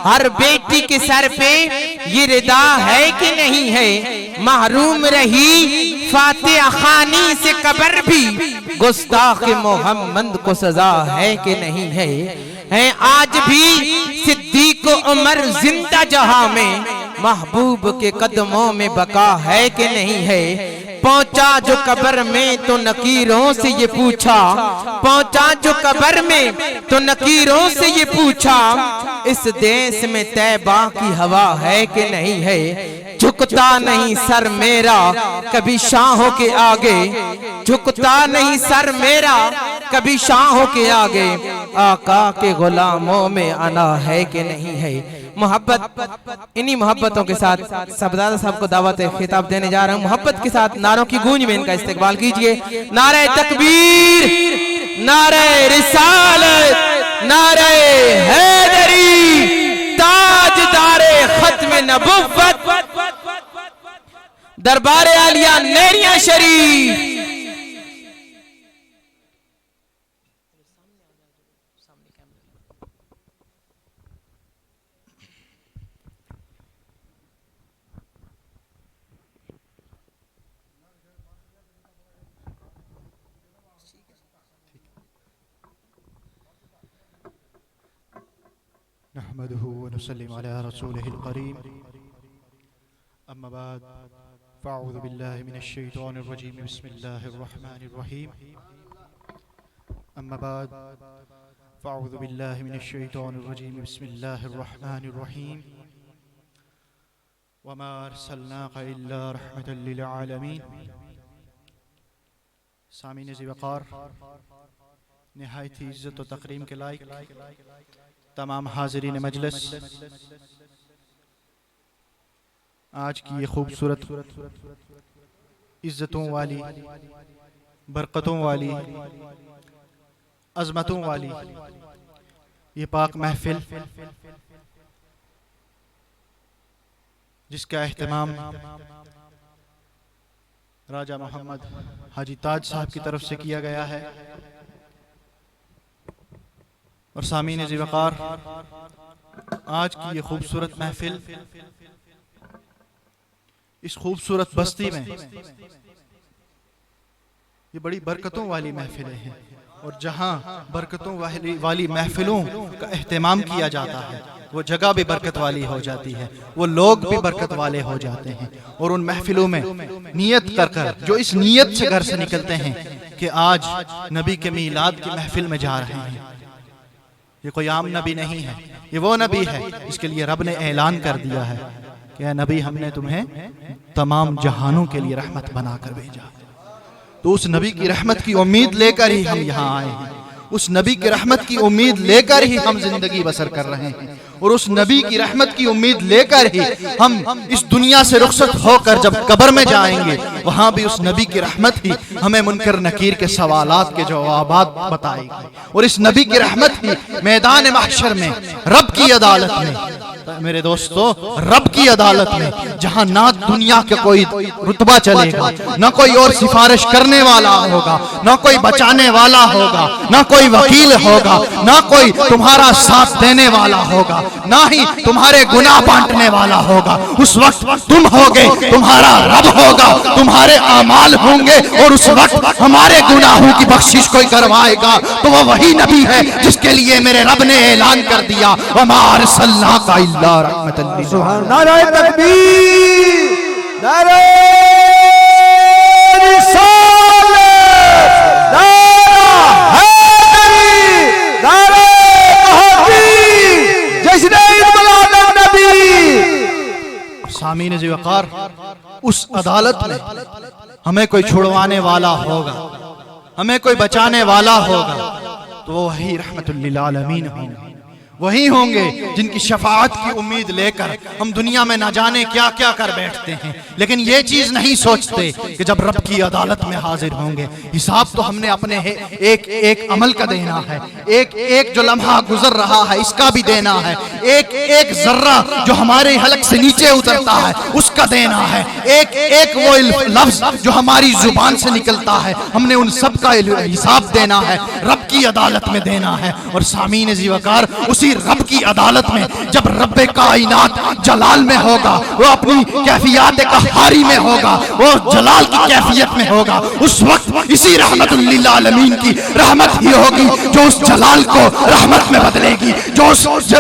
हर बेटी के सर पे ये रिदा है कि नहीं है। महरूम रही फातिहा खानी से कब्र भी, गुस्ताख मोहम्मद को सजा है कि नहीं है। आज भी सिद्दीक उमर जिंदा जहां में, महबूब के कदमों में बका है कि नहीं है। पहुंचा जो कब्र में तो नकीरों से ये पूछा, पहुंचा जो कब्र में तो नकीरों से ये पूछा, इस देश में तैबा की हवा है कि नहीं है। झुकता नहीं सर मेरा कभी शाहों के आगे, झुकता नहीं सर मेरा कभी शाहों के आगे, आका के गुलामों में आना है कि नहीं है। मोहब्बत, इन्हीं मोहब्बतों के साथ सबदादा साहब को दावत खिताब देने जा रहा हूँ। मोहब्बत के साथ नारों की गूंज में इनका इस्तेमाल कीजिए। नारे तकबीर, नारे रिसालत, नारे हैदरी, ताजदारे खत्म नबुव्वत, दरबारे आलिया नेरिया शरीफ। नहमदुहु व नुसल्लिमु अला रसूलिहिल करीम, अम्मा बाद, फ़अऊज़ु बिल्लाहि मिनश शैतानिर रजीम, बिस्मिल्लाहिर रहमानिर रहीम। अम्मा बाद, फ़अऊज़ु बिल्लाहि मिनश शैतानिर रजीम, बिस्मिल्लाहिर रहमानिर रहीम। वमा अरसलनाका इल्ला रहमतल लिल आलमीन। सामीन ज़िवक़ार, निहायत ही इज़्ज़त व तकरीम के लायक तमाम हाज़रीन मजलिस, आज की ये खूबसूरत इज़्ज़तों वाली, बरकतों वाली, अज़मतों वाली ये पाक महफिल, जिसका एहतमाम राजा मोहम्मद हाजी ताज साहब की तरफ से किया गया है। और सामीन ज़िवक़ार, आज की ये खूबसूरत महफिल इस खूबसूरत बस्ती में ये बड़ी बरकतों वाली महफिलें हैं। और जहाँ बरकतों वाली महफिलों का एहतमाम किया जाता है वो जगह भी बरकत वाली हो जाती है, वो लोग भी बरकत वाले हो जाते हैं। और उन महफिलों में नियत कर कर जो इस नियत से घर से निकलते हैं कि आज नबी के मीलाद की महफिल में जा रहे हैं, ये कोई आम नबी नहीं है, ये वो नबी है इसके लिए रब ने ऐलान कर दिया है कि ऐ नबी, हमने तुम्हें तमाम जहानों के लिए रहमत बनाकर भेजा। तो उस नबी की रहमत की उम्मीद लेकर ही हम यहाँ आए हैं, उस नबी की रहमत की उम्मीद लेकर ही हम जिंदगी बसर कर रहे हैं, और उस नबी की रहमत की उम्मीद लेकर ही हम इस दुनिया से रुखसत होकर जब कब्र में जाएंगे वहां भी उस नबी की रहमत ही हमें मुनकर नकीर के सवालात के जवाबात बताएगी। और इस नबी की रहमत ही मैदान महशर में रब की अदालत में मेरे दोस्तों, रब की अदालत में जहां ना दुनिया का कोई रुतबा चलेगा, ना कोई और सिफारिश करने वाला होगा, ना कोई बचाने वाला होगा, ना कोई वकील होगा, ना कोई तुम्हारा साथ देने वाला होगा, ना ही तुम्हारे गुनाह बांटने वाला होगा। उस वक्त तुम होगे, तुम्हारा रब होगा, तुम्हारे आमाल होंगे, और उस वक्त हमारे गुनाहों की बख्शिश कोई करवाएगा तो वो वही नबी है जिसके लिए मेरे रब ने ऐलान कर दिया, वमा अरसलनाका इल्ला रहमतल लिल आलमीन। नारे तकबीर, नारे रिसालत, नारा हैदरी, नारे तहजीब, जश्न ईद मिलाद नबी। सामीन जी वक़ार, उस अदालत में हमें कोई छुड़वाने वाला होगा, हमें कोई बचाने वाला होगा, तो वो वही रहमतुल लिल आलमीन होंगे, वही होंगे जिनकी शफाअत की उम्मीद लेकर हम दुनिया में ना जाने क्या क्या कर बैठते हैं, लेकिन ये चीज नहीं सोचते कि जब रब की अदालत में हाजिर होंगे, हिसाब तो हमने अपने एक एक अमल का देना है, एक एक जो लम्हा गुजर रहा है इसका भी देना है, एक एक जर्रा जो हमारे हलक से नीचे उतरता है उसका देना है, एक एक वो लफ्ज जो हमारी जुबान से निकलता है हमने उन सब का हिसाब देना है, रब की अदालत में देना है। और सामीन जी वकार, उसी रब की अदालत में जब रब कायनात जलाल में होगा, वो अपनी कैफियत कहारी में होगा, वो जलाल की कैफियत में होगा, उस वक्त इसी रहमतुल लिल आलमीन की रहमत ही होगी जो उस जलाल को रहमत में बदलेगी, जो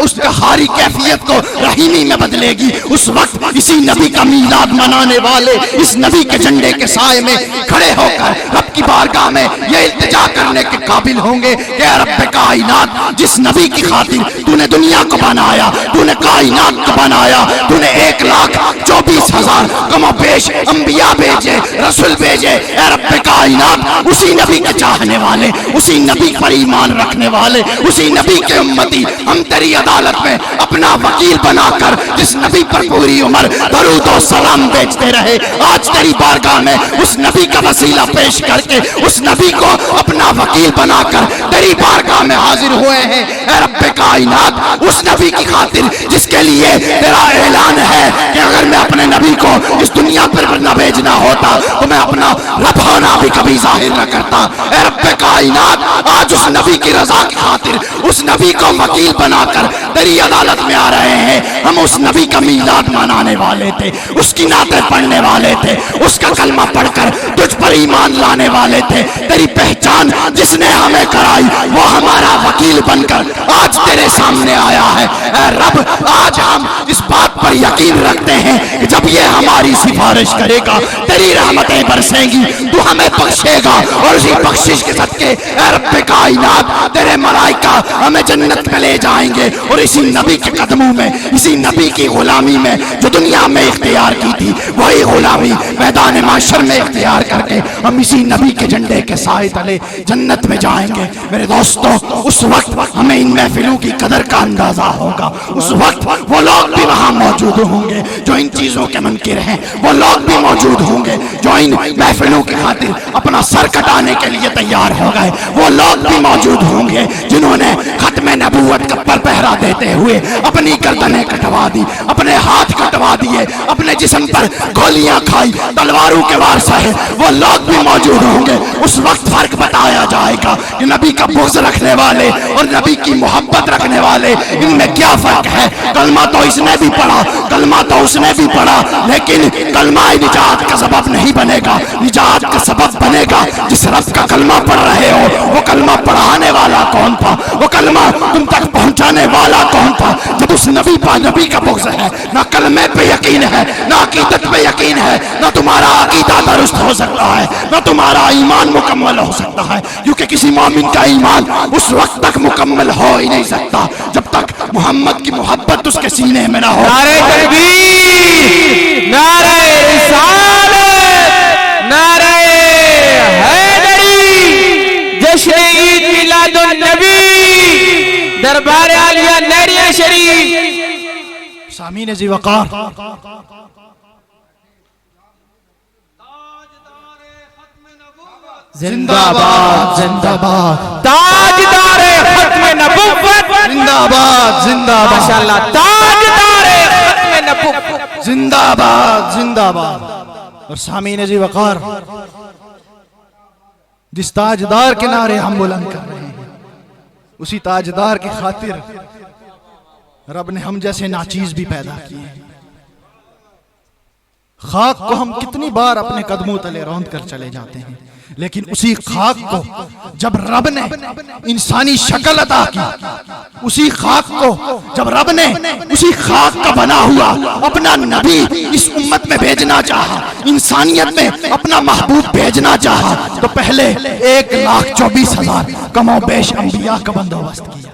उस कहारी कैफियत को रहीमी में बदलेगी। उस वक्त इसी नबी का मीलाद मनाने वाले इस नबी के झंडे के साए में खड़े होकर रब की बारगाह में ये इल्तिजा करने के काबिल होंगे कि रब कायनात, जिस नबी की खातिर तूने दुनिया को बनाया, तूने कायनात को बनाया, तूने 1,24,000 कम पेश अंबिया भेजे, रसूल भेजे, रब कायनात, उसी नबी के चाहने वाले, उसी नबी पर ईमान रखने वाले, उसी नबी के उम्मती, हम तेरी अदालत में अपना वकील बनाकर जिस नबी पर पूरी उम्र दरूद और सलाम बेचते रहे, आज तेरी बारगाह में उस नबी का वसीला पेश करके उस नबी को अपना वकील बनाकर तेरी बारगाह में हाजिर हुए हैं। रब कायनात, उस नबी की खातिर जिसके लिए तेरा ऐलान है कि अगर मैं अपने नबी को इस दुनिया पर न भेजना होता तो मैं अपना रब होना भी कभी जाहिर न करता। रब कायनात, आज उस नबी की रजा की खातिर उस नबी को वकील बनाकर तेरी अदालत में आ रहे हैं। हम उस नबी का मीलाद मनाने वाले थे, उसकी नाते पढ़ने वाले थे, उसका कलमा पढ़कर तुझ पर ईमान लाने वाले थे। तेरी पहचान जिसने हमें कराई वो हमारा वकील बनकर आज तेरे सामने आया है। रब, आज हम इस बात पर यकीन रखते हैं कि जब ये हमारी सिफारिश करेगा तेरी रहमतें बरसेंगी, तू हमें बख्शेगा और उसी बख्शिश के सदके रब कायनात, तेरे मलाइका हमें जन्नत में ले जाएंगे। और इसी नबी के कदमों में, इसी नबी की गुलामी में जो दुनिया में इख्तियार की थी, वही गुलामी मैदान माशर में इख्तियार करके हम इसी नबी के झंडे के साए तले जन्नत में जाएंगे। मेरे दोस्तों, उस वक्त हमें इन महफिलों की कदर का अंदाजा होगा। उस वक्त वो लोग भी वहां मौजूद होंगे जो इन चीजों के मुनकिर हैं, वो लोग भी मौजूद होंगे जो इन महफिलों की खातिर अपना सर कटाने के लिए तैयार हो गए, वो लोग भी मौजूद होंगे जिन्होंने खत्मे नबूवत का पर पहरा देते हुए अपनी गर्दनें कटवा दी, अपने हाथ कटवा दिए, अपने जिस्म पर गोलियां खाई, तलवारों के वार सहे, वो लोग भी मौजूद होंगे। उस वक्त फर्क बताया जाएगा कि नबी का बुग़्ज़ रखने वाले और नबी की मोहब्बत रखने वाले, इनमें क्या फर्क है। कलमा तो इसने भी पढ़ा, कलमा तो उसने भी पढ़ा, लेकिन कलमा निजात का सबब नहीं बनेगा। निजात का सबब बनेगा जिस रब का कलमा पढ़ रहे हो, वो कलमा पढ़ाने वाला कौन था, वो कलमा तुम तक पहुंचाने वाला कौन था। जब उस नबी का बुग़्ज़ है, ना कलमे पे यकीन है, ना अकीदत पे यकीन है, ना तुम्हारा अकीदा दुरुस्त हो सकता है, ना तुम्हारा ईमान मुकम्मल हो सकता है, क्योंकि किसी मोमिन का ईमान उस वक्त तक मुकम्मल हो ही नहीं सकता जब तक मोहम्मद की मोहब्बत उसके सीने में ना हो। नारे तकबीर, नारे रिसालत, नारे हैदरी, जश्न ईद मिलादुन नबी, दरबार आलिया नहरिया शरीफ। सामीन जी वकार, जिंदाबाद जिंदाबाद, ताजदार खत्म नबुव्वत, जिंदाबाद जिंदाबाद, माशाअल्लाह, ताजदार नबुव्वत। जिंदाबाद जिंदाबाद। और सामीन जी वकार, जिस ताजदार के नारे हम बुलंद कर रहे हैं, उसी ताजदार की खातिर रब ने हम जैसे नाचीज भी पैदा किए हैं। खाक को हम कितनी बार अपने कदमों तले रौंद कर चले जाते हैं, लेकिन उसी खाक को जब रब ने इंसानी शक्ल अता की, उसी खाक को जब रब ने उसी खाक का बना हुआ अपना नबी इस उम्मत में भेजना चाहा, इंसानियत में अपना महबूब भेजना चाहा, तो पहले 1,24,000 कमोबेश अंबिया का बंदोबस्त किया,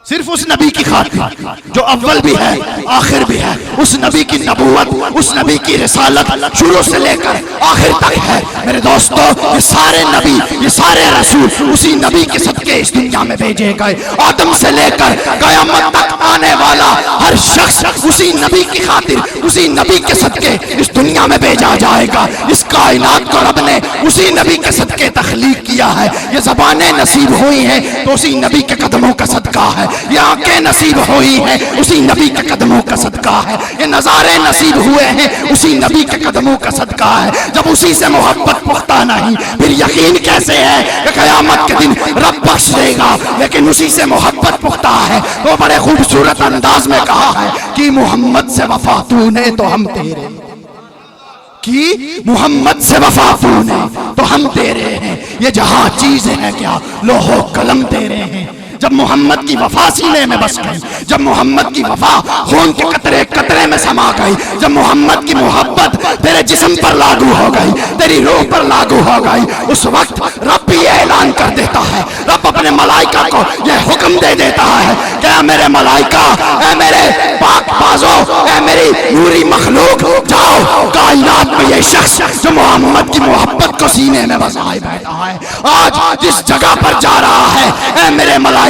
सिर्फ उस नबी की खातिर जो अव्वल भी है आखिर भी है। उस नबी की नबूवत, उस नबी की रिसालत शुरू से लेकर आखिर तक है। मेरे दोस्तों, ये सारे नबी, ये सारे रसूल उसी नबी के सदके इस दुनिया में भेजे गए। आदम से लेकर कयामत तक आने वाला हर शख्स उसी नबी की खातिर, उसी नबी के सदके इस दुनिया में भेजा जाएगा। इस कायनात को रब ने उसी नबी के सदके तख्लीक किया है। ये ज़बानें नसीब हुई हैं तो उसी नबी के कदमों का सदका है। ये आंखें नसीब हुई हैं उसी नबी के कदमों का सदका है। ये नज़ारे नसीब हुए हैं उसी नबी के कदमों का सदका है। जब उसी से मोहब्बत पुख्ता नहीं, फिर यकीन कैसे है कि क़यामत के दिन रब बख्श देगा। लेकिन उसी से मोहब्बत पुख्ता है तो बड़े खूबसूरत अंदाज में कहा है कि मोहम्मद से वफा तूने तो हम तेरे, कि मोहम्मद से वफा तूने तो हम तेरे हैं। ये जहां चीज है क्या, लोहो कलम तेरे हैं। जब मोहम्मद की वफा सीने में बस गई, जब मोहम्मद की वफा खून के कतरे कतरे में समा गई, जब मोहम्मद की मोहब्बत तेरे जिस्म पर लागू हो गई, तेरी रूह पर लागू हो गई, उस वक्त रब भी ऐलान कर देता है, रब अपने मलाइका को यह हुक्म दे देता है कि ऐ मेरे मलाइका, ऐ मेरे पाक बाजो, ऐ मेरी नूरी मखलूक, जाओ कायनात में ये शख्स जो मोहम्मद की मोहब्बत को सीने में बसाए बैठा है, आज जिस जगह पर जा रहा है, ऐ मेरे मलाइका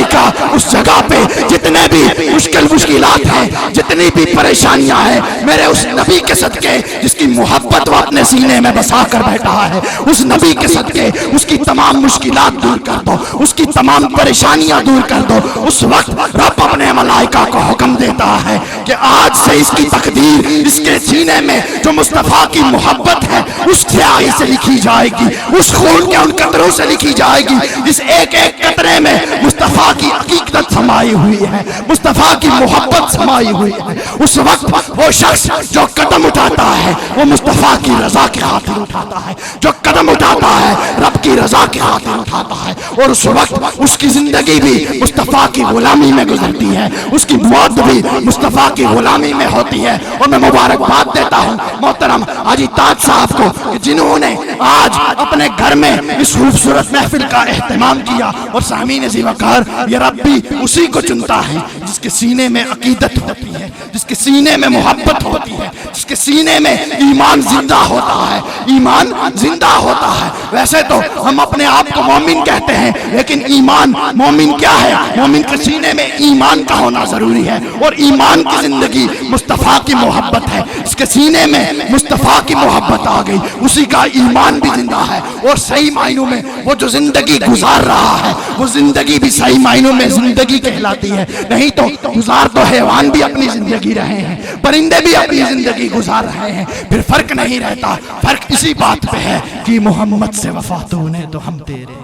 उस जगह पे जितने भी मुश्किलात हैं, जितनी भी परेशानियां हैं, मेरे उस नबी के सदके जिसकी मोहब्बत वो अपने सीने में बसा कर बैठा है, उस नबी के सदके उसकी तमाम मुश्किलात दूर कर दो, उसकी तमाम परेशानियां दूर कर दो। उस वक्त रब अपने मलाइका को हुक्म देता है कि आज से इसकी तकदीर, इसके सीने में जो मुस्तफा की मोहब्बत है उस स्याही से लिखी जाएगी, उस खून के उन कतरों से लिखी जाएगी। इस एक एक कतरे में मुस्तफा की हकीकत समाई हुई है, मुस्तफा की मोहब्बत समाई हुई है। उस वक्त वो शख्स जो कदम उठाता है वो मुस्तफा की रजा की खातिर उठाता है, जो कदम उठाता है रब की रजा की खातिर उठाता है। और उस वक्त उसकी जिंदगी भी मुस्तफा की गुलामी में गुजरती है, उसकी मौत भी मुस्तफा की गुलामी में होती है। और मैं मुबारकबाद देता हूँ मोहतरम हाजी ताज साहब को कि जिन्होंने आज अपने घर में इस खूबसूरत महफिल का एहतमाम किया। और सामीन ज़ीवकार, ये रब भी उसी को चुनता है जिसके सीने में अकीदत होती है, जिसके सीने में मोहब्बत होती है, जिसके सीने में ईमान जिंदा होता है, ईमान जिंदा होता है। वैसे तो हम अपने आप को मोमिन कहते हैं, लेकिन ईमान, मोमिन क्या है? मोमिन के सीने में ईमान का होना जरूरी है। और ईमान की जिंदगी मुस्तफा की मोहब्बत है, इसके सीने में मुस्तफा की मोहब्बत आ गई, उसी का ईमान भी जिंदा है। और सही मायनों में वो जो जिंदगी गुजार रहा है वो जिंदगी भी सही मायनों में जिंदगी कहलाती है। नहीं तो गुजार तो हैवान भी अपनी जिंदगी रहे हैं, परिंदे भी अपनी जिंदगी गुजार रहे हैं, फिर फर्क नहीं रहता। फर्क इसी बात पे है कि मोहम्मद से वफा तूने तो हम तेरे,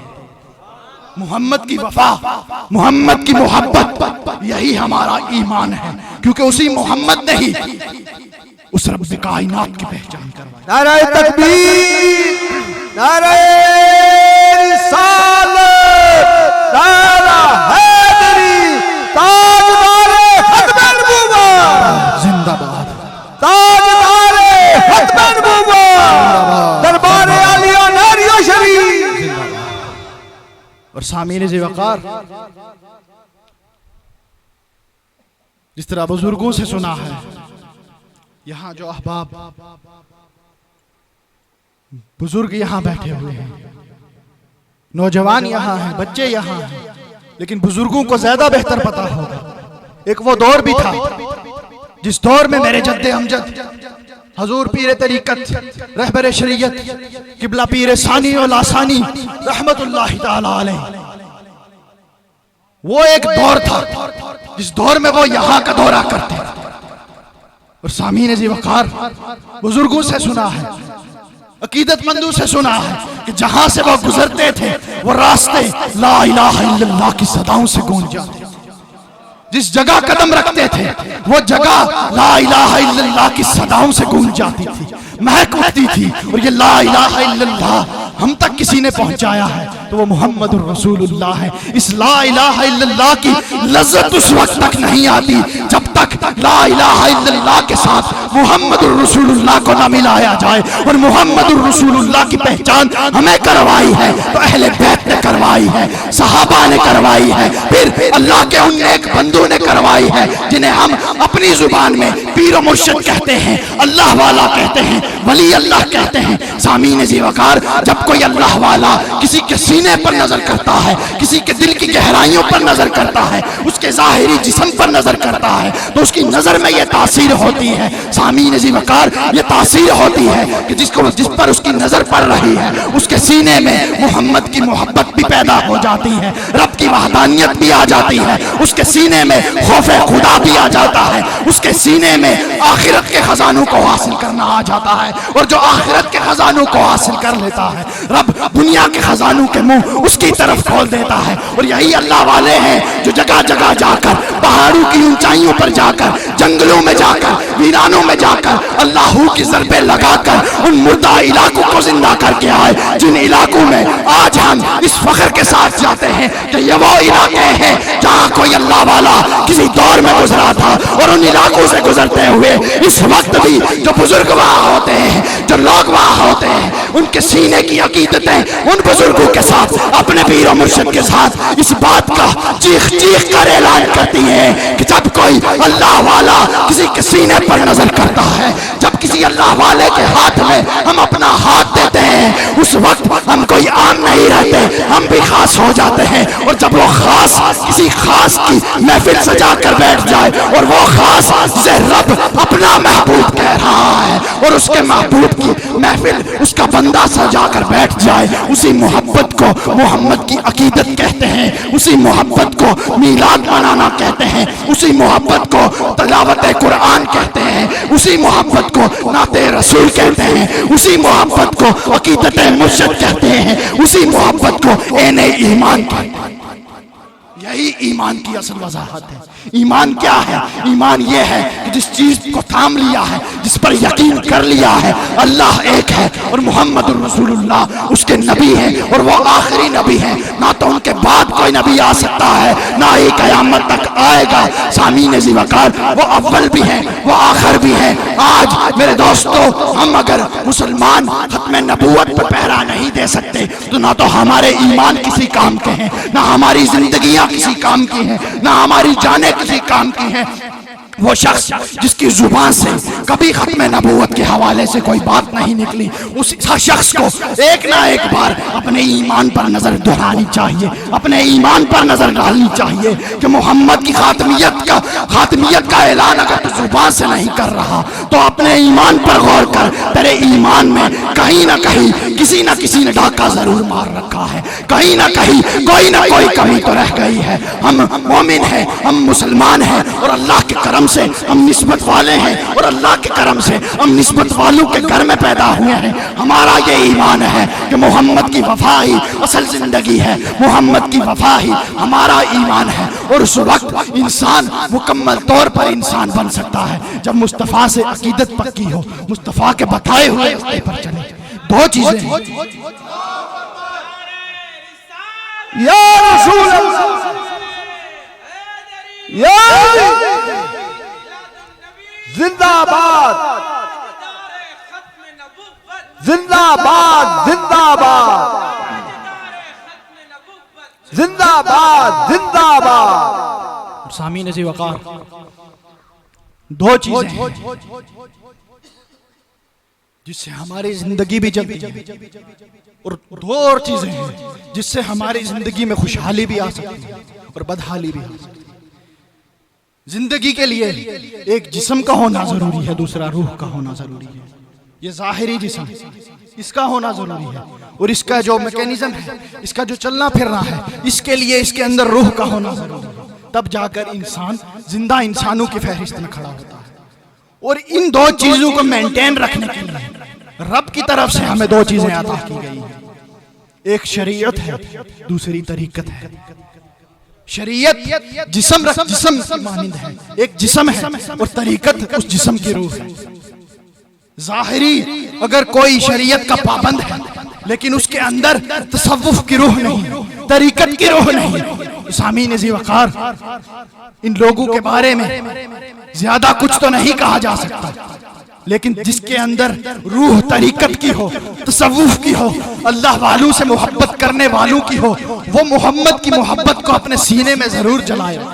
मोहम्मद की वफा, मोहम्मद की मोहब्बत, यही हमारा ईमान है। क्योंकि उसी मोहम्मद ने ही उस रब कायनात की पहचान करवाई। नारे तकबीर, नारे रिसालत, नारा हैदरी, ताजदारे खत्म नबूवत जिंदाबाद, ताजदारे खत्म नबूवत, दरबारे आलिया नारिया शरीफ। और सामीन ज़ीवकार, जिस तरह बुजुर्गों से सुना है, यहाँ जो अहबाब बुजुर्ग यहाँ बैठे हुए हैं, नौजवान यहाँ हैं, बच्चे यहाँ हैं, लेकिन बुजुर्गों को ज्यादा बेहतर पता होगा। एक वो दौर भी था जिस दौर में मेरे जद्दे अमजद हजूर पीर तरीकत, रहबर शरीयत, किबला पीर सानी और लासानी रहमतुल्लाहि ताला अलैह, वो एक दौर था जिस दौर में वो यहाँ का दौरा करते थे। और सामीन जी वकार बुजुर्गों से सुना है, अकीदतमंदों से सुना है कि जहां से वो गुजरते थे वो रास्ते ला इलाहा इल्लल्लाह की सदाओं से गूंज जाते। जिस जगह कदम रखते थे वो जगह ला इलाहा इल्लल्लाह की सदाओं से गूंज जाती थी, महक उठती थी। और ये ला इलाहा इल्लल्लाह हम तक किसी ने पहुंचाया है तो वो मोहम्मद रसूलुल्लाह है। इस ला इलाहा इल्लल्लाह की लज्जत उस वक्त तक नहीं आती जब तक ला इलाहा इल्लल्लाह के साथ मोहम्मद रसूलुल्लाह को न मिलाया जाए। और मोहम्मद रसूलुल्लाह की पहचान हमें करवाई है तो अहले बैत ने करवाई है, सहाबा ने करवाई है, फिर अल्लाह के उन नेक बंदों ने करवाई है जिन्हें हम अपनी जुबान में पीर और मुर्शिद कहते हैं, अल्लाह वाला कहते हैं, वली अल्लाह कहते हैं। सामीन जी वकार, जब कोई अल्लाह वाला किसी के सीने पर नजर करता है, किसी के दिल की गहराइयों पर नजर करता है, उसके जाहिरी जिस्म पर नजर करता है तो उसकी नजर में यह तासीर होती है। सामीन जी वकार, ये तासीर होती है कि जिस पर उसकी नजर पड़ रही है उसके सीने में मोहम्मद की मोहब्बत भी पैदा हो जाती है, रब की वहदानियत भी आ जाती है, उसके सीने में खौफे खुदा भी आ जाता है, उसके सीने में आखिरत के खजानों को हासिल करना आ जाता है। और जो आखिरत के खजानों को हासिल कर लेता है रब दुनिया के खजानों के मुंह उसकी तरफ खोल देता है। और यही अल्लाह वाले हैं जो जगह जगह जाकर, पहाड़ों की ऊंचाइयों पर जाकर, जंगलों में जाकर, वीरानों में जाकर अल्लाहू की ज़रबे लगाकर उन मुर्दा इलाकों को जिंदा करके आए, जिन इलाकों में आज हम इस फख्र के साथ जाते हैं कि ये वो इलाके हैं जहाँ कोई अल्लाह वाला किसी दौर में गुजरा था। और उन इलाकों से गुजरते हुए इस वक्त भी जो बुजुर्ग वहाँ होते हैं, जो लोग वहाँ होते हैं, उनके सीने की अकीदतें उन बुजुर्गों के साथ, अपने पीर और मुर्शिद के साथ इस बात का चीख चीख कर ऐलान करती है कि जब कोई अल्लाह वाला किसी के सीने पर नजर करता है, जब किसी अल्लाह वाले के हाथ में हम अपना हाथ देते हैं, उस वक्त हम कोई आम नहीं रहते, हम भी खास हो जाते हैं। और जब वो खास किसी खास की महफिल सजा कर बैठ जाए और वो खास जिसे रब अपना महबूब कह रहा है और उसके महबूब की महफिल उसका बंदा सजा कर बैठ जाए, उसी मोहब्बत को मोहम्मद की अकीदत कहते हैं, उसी मोहब्बत को मीलाद मनाना कहते हैं, उसी मोहब्बत को तलावत कुरान कहते हैं, उसी मोहब्बत को नाते रसूल कहते हैं, उसी मोहब्बत को अकीदत मुर्शिद कहते हैं, उसी मोहब्बत को एने ईमान कहते हैं। यही ईमान की असल वजाहत है। ईमान क्या है? ईमान यह है कि जिस चीज को थाम लिया है, जिस पर यकीन कर लिया है अल्लाह एक है और मोहम्मद रसूलुल्लाह उसके नबी हैं और वो आखिरी नबी हैं, ना तो उनके बाद कोई नबी आ सकता है ना ही क़यामत तक आएगा। सामीन ज़ी वक़ार, वो अव्वल भी हैं, वो आखिर भी हैं। आज मेरे दोस्तों, हम अगर मुसलमान खत्म नबूवत पर पहरा नहीं दे सकते तो ना तो हमारे ईमान किसी काम के हैं, ना हमारी जिंदगियां किसी काम की हैं, ना हमारी जाने किसी काम की हैं। वो शख्स जिसकी जुबान से कभी खत्म नबूवत के हवाले से कोई बात नहीं निकली, उस शख्स को एक ना एक बार अपने ईमान पर नजर दोहरानी चाहिए, अपने ईमान पर नजर डालनी चाहिए कि मोहम्मद की खातमियत का ऐलान अगर तू जुबान से नहीं कर रहा तो अपने ईमान पर गौर कर। तेरे ईमान में कहीं ना कहीं किसी न किसी ने डाका जरूर मार रखा है, कहीं ना कहीं कोई ना कोई कमी तो रह गई है। हम मोमिन हैं, हम मुसलमान हैं और अल्लाह के करम से हम निस्बत वाले हैं और अल्लाह के करम से हम निस्बत वालों के घर में पैदा हुए हैं। हमारा ये ईमान है कि मोहम्मद की वफा ही असल जिंदगी है, मोहम्मद की वफा ही हमारा ईमान है। और उस वक्त इंसान मुकम्मल तौर पर इंसान बन सकता है जब मुस्तफ़ा से अकीदत पक्की हो, मुस्तफ़ा के बताए हुए रास्ते पर चले। दो चीजें या रसूल अल्लाह, या जिंदाबाद जिंदाबाद जिंदाबाद जिंदाबाद जिंदाबाद। सामीन ज़ी वक़ार, दो चीजें जिससे हमारी जिंदगी भी जगती है और दो और चीजें हैं जिससे हमारी जिंदगी में खुशहाली भी आ सकती है और बदहाली भी आ सकती है। जिंदगी के लिए एक जिस्म का होना जरूरी है, दूसरा रूह का होना जरूरी है। ये जाहिरी जिस्म इसका होना जरूरी है और इसका जो मैकेनिज्म है, इसका जो चलना फिरना है, इसके लिए इसके अंदर रूह का होना जरूरी है। तब जाकर इंसान जिंदा इंसानों की फहरिस्त में खड़ा होता है। और इन दो चीजों को मेंटेन रखने के लिए रब की तरफ से हमें दो चीजें अता की गई हैं। एक शरीयत है, दूसरी तरीकत है। शरीयत जिस्म की मानिंद है, एक जिस्म है, और तरीकत उस जिस्म की रूह है। ज़ाहिरी अगर कोई शरीयत का पाबंद है लेकिन उसके अंदर तसव्वुफ की रूह नहीं, तरीकत की रूह नहीं, सामीन ज़ी वक़ार, इन लोगों के बारे में ज्यादा कुछ तो नहीं कहा जा सकता, लेकिन जिसके अंदर रूह तरीकत की हो, तसव्वुफ की हो, अल्लाह वालों से मोहब्बत करने वालों की हो, वो मोहम्मद की मोहब्बत को अपने सीने में जरूर जलाए।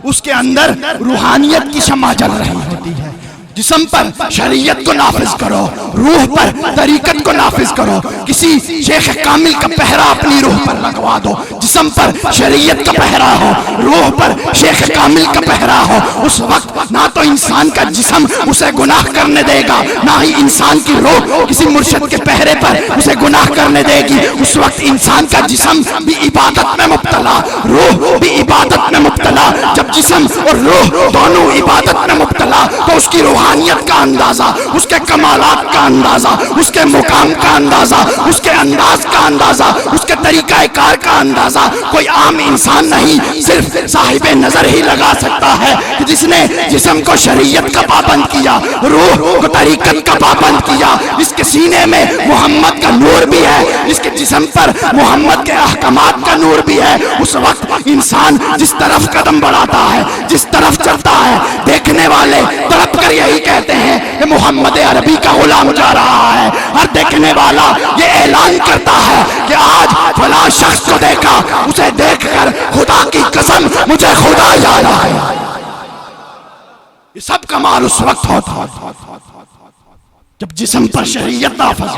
उसके अंदर रूहानियत की शम्मा जल रही होती है। जिस्म पर शरीयत को नाफिज करो, रूह पर तरीकत को नाफिज करो। किसी शेख कामिल का पहरा अपनी रूह पर लगवा दो, जिस्म पर शरीयत का पहरा हो, रूह पर शेख कामिल का पहरा हो। उस वक्त ना तो इंसान का जिस्म उसे गुनाह करने देगा, ना ही इंसान की रूह किसी मुर्शिद के पहरे पर उसे गुनाह करने देगी। उस वक्त इंसान का जिस्म भी इबादत में मुब्तला, रूह भी इबादत में मुब्तला। जब जिस्म और रूह दोनों इबादत में मुब्तला तो उसकी रूहानियत का अंदाजा, उसके कमालात का अंदाजा, उसके मुकाम का अंदाजा, उसके अंदाज का अंदाजा, उसके तरीका कार का अंदाजा कोई आम इंसान नहीं, सिर्फ साहिब नजर ही लगा सकता है कि जिसने जिस्म को शरीयत का पाबंद किया, रूह को तरीकत का पाबंद किया। इसके सीने में मोहम्मद का नूर भी है, इसके जिस्म पर मोहम्मद के अहकामात का नूर भी है। उस वक्त इंसान जिस तरफ कदम बढ़ाता है, जिस तरफ चलता है, देखने वाले तड़प कर यही कहते हैं कि मोहम्मद अरबी का गुलाम जा रहा है। हर देखने वाला ये ऐलान करता है कि आज फला शख्स को देखा, उसे देखकर खुदा की कसम मुझे खुदा याद आया। ये सब कमाल उस वक्त होता जब जिस्म पर शरीयत नाफिज,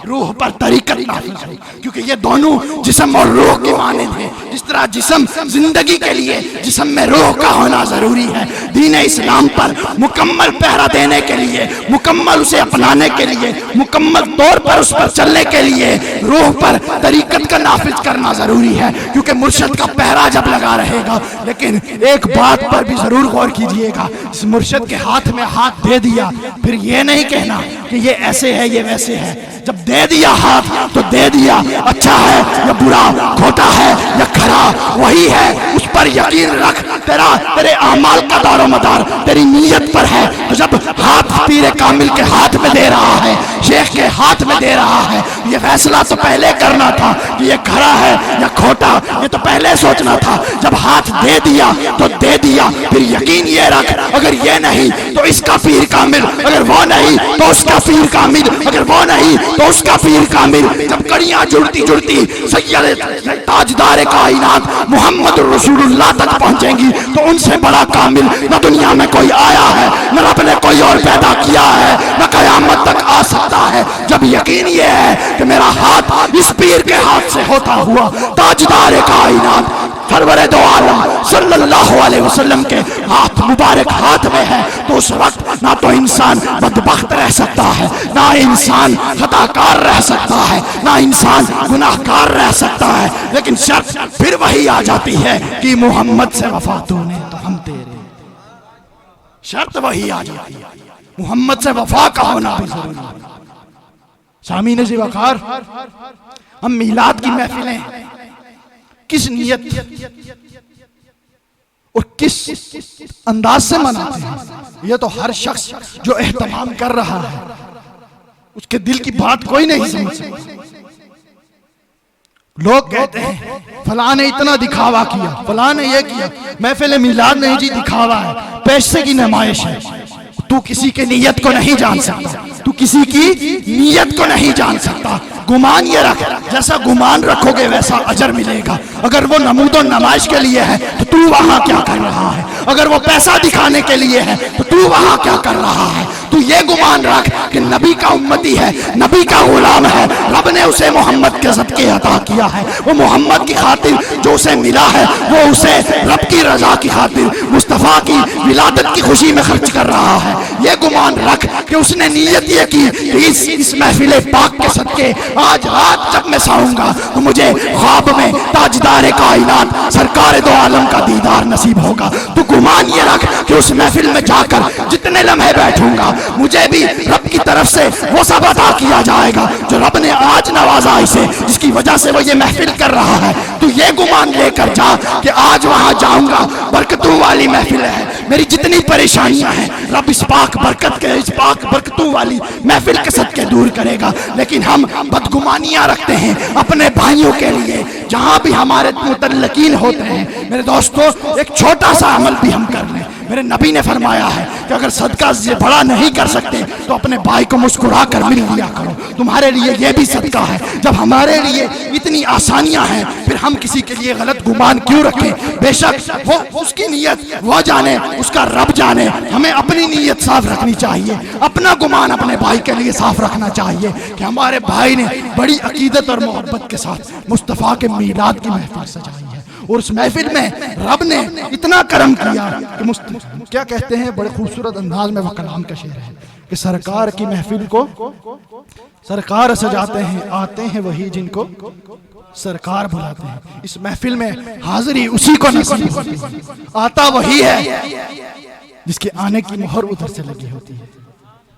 रूह पर तरीकत नाफिज हो, क्योंकि ये दोनों जिस्म और रूह के मानिंद हैं। जिस तरह जिस्म जिंदगी के लिए जिस्म में रूह का होना जरूरी है, दीन इस्लाम पर मुकम्मल पहरा देने के लिए, मुकम्मल उसे अपनाने के लिए, मुकम्मल तौर पर उस पर चलने के लिए रूह पर तरीकत का नाफिज करना जरूरी है, क्योंकि मुर्शिद का पहरा जब लगा रहेगा। लेकिन एक बात पर भी जरूर गौर कीजिएगा, इस मुर्शिद के हाथ में हाथ दे दिया, फिर ये नहीं कहना कि ये ऐसे है ये वैसे है। जब दे दिया हाथ तो दे दिया, अच्छा है या बुरा, खोटा है या खरा, वही है, उस पर यकीन रख। तेरे अमाल का दारो मदार तेरी नीयत पर है। तो जब हाथ पीरे कामिल के हाथ में दे रहा है, शेख के हाथ में दे रहा है, ये फैसला तो पहले करना था कि ये खरा है या खोटा, ये तो पहले सोचना था। जब हाथ दे दिया तो दे दिया, फिर यकीन ये रख, अगर ये नहीं तो इसका पीर कामिल, अगर वो नहीं तो उसका पीर कामिल, अगर वो नहीं तो उसका पीर कामिल। जब कड़ियां जुड़ती जुड़ती सैयद ताजदार कायनात मोहम्मद रसूलुल्लाह तक पहुंचेंगी तो उनसे बड़ा कामिल न दुनिया में कोई आया है, न रब ने कोई और पैदा किया है, न कयामत तक आ सकता है। जब यकीन ये है कि मेरा हाथ इस पीर के हाथ से होता हुआ ताजदार कायनात सरवरे दो आलम सल्लल्लाहु अलैहि वसल्लम के हाथ मुबारक हाथ में है, तो उस वक्त ना तो इंसान बदबख्त रह सकता है, ना इंसान खताकार रह सकता है, ना इंसान गुनाहगार रह सकता है। लेकिन शर्त फिर वही आ जाती है कि मोहम्मद से वफा तूने तो हम तेरे, शर्त वही आ जाती है, मोहम्मद से वफा का होना भी जरूरी है। सामीन ज़ी वक़ार, हम मिलाद की महफिलें किस नियत और किस अंदाज से मनाते हैं, ये तो हर शख्स जो एहतमाम कर रहा है उसके दिल की बात कोई नहीं समझ सकता। लोग कहते हैं फलां ने इतना दिखावा किया, फलां ने ये किया। महफिल मिलाद नहीं जी, दिखावा है, पैसे की नुमाइश है। तू किसी के नीयत को नहीं जान सकता, तू किसी की नीयत को नहीं जान सकता। गुमान ये रख, जैसा गुमान रखोगे वैसा अजर मिलेगा। अगर वो नमूदो नमाइश के लिए है तो तू वहां क्या कर रहा है, अगर वो पैसा दिखाने के लिए है तो तू वहां क्या कर रहा है। तू ये गुमान रख कि नबी का उम्मती है, नबी का गुलाम है, रब ने उसे मोहम्मद के सदके अता किया है। वो मोहम्मद की खातिर जो उसे मिला है वो उसे रब की रजा की खातिर, मुस्तफ़ा की विलादत की खुशी में खर्च कर रहा है। ये गुमान रख कि उसने नीयत ये की कि इस महफिल पाक के सदके आज रात जब मैं सोऊंगा तो मुझे ख्वाब में ताजदार कायनात सरकार दो आलम का दीदार नसीब होगा। तो गुमान ये रख कि उस महफिल में जाकर जितने लम्हे बैठूंगा मुझे भी रब की तरफ से वो सब अता किया जाएगा जो रब ने आज नवाजा इसे, जिसकी वजह से वो ये महफिल कर रहा है। तू ये गुमान लेकर जा कि आज वहां जाऊंगा, बरकतों वाली महफिल है, मेरी जितनी परेशानियां हैं रब इस पाक बरकत के, इस पाक बरकतों वाली महफिल के सदके दूर करेगा। लेकिन हम बदगुमानियां रखते हैं अपने भाइयों के लिए, जहां भी हमारे मुतल्लकीन होते हैं। मेरे दोस्तों, एक छोटा सा अमल भी हम कर लें। मेरे नबी ने फरमाया है कि अगर सदका से बड़ा नहीं कर सकते तो अपने भाई को मुस्कुरा कर मिल लिया करो, तुम्हारे लिए यह भी सदका है। जब हमारे लिए इतनी आसानियां हैं फिर हम किसी के लिए गलत गुमान क्यों रखें? बेशक वो उसकी नीयत वो जाने, उसका रब जाने, हमें अपनी नीयत साफ रखनी चाहिए, अपना गुमान अपने भाई के लिए साफ रखना चाहिए कि हमारे भाई ने बड़ी अकीदत और मोहब्बत के साथ मुस्तफ़ा के मीलाद की महफिल सजाई है और उस महफिल में रब ने इतना करम किया कि क्या कहते हैं, बड़े खूबसूरत अंदाज में वह कलाम का शेर है कि सरकार की महफिल को सरकार सजाते हैं, आते हैं वही जिनको सरकार बुलाते हैं। इस महफिल में हाजिरी उसी को नसीब होती है, आता वही है जिसके आने की मोहर उधर से लगी होती है,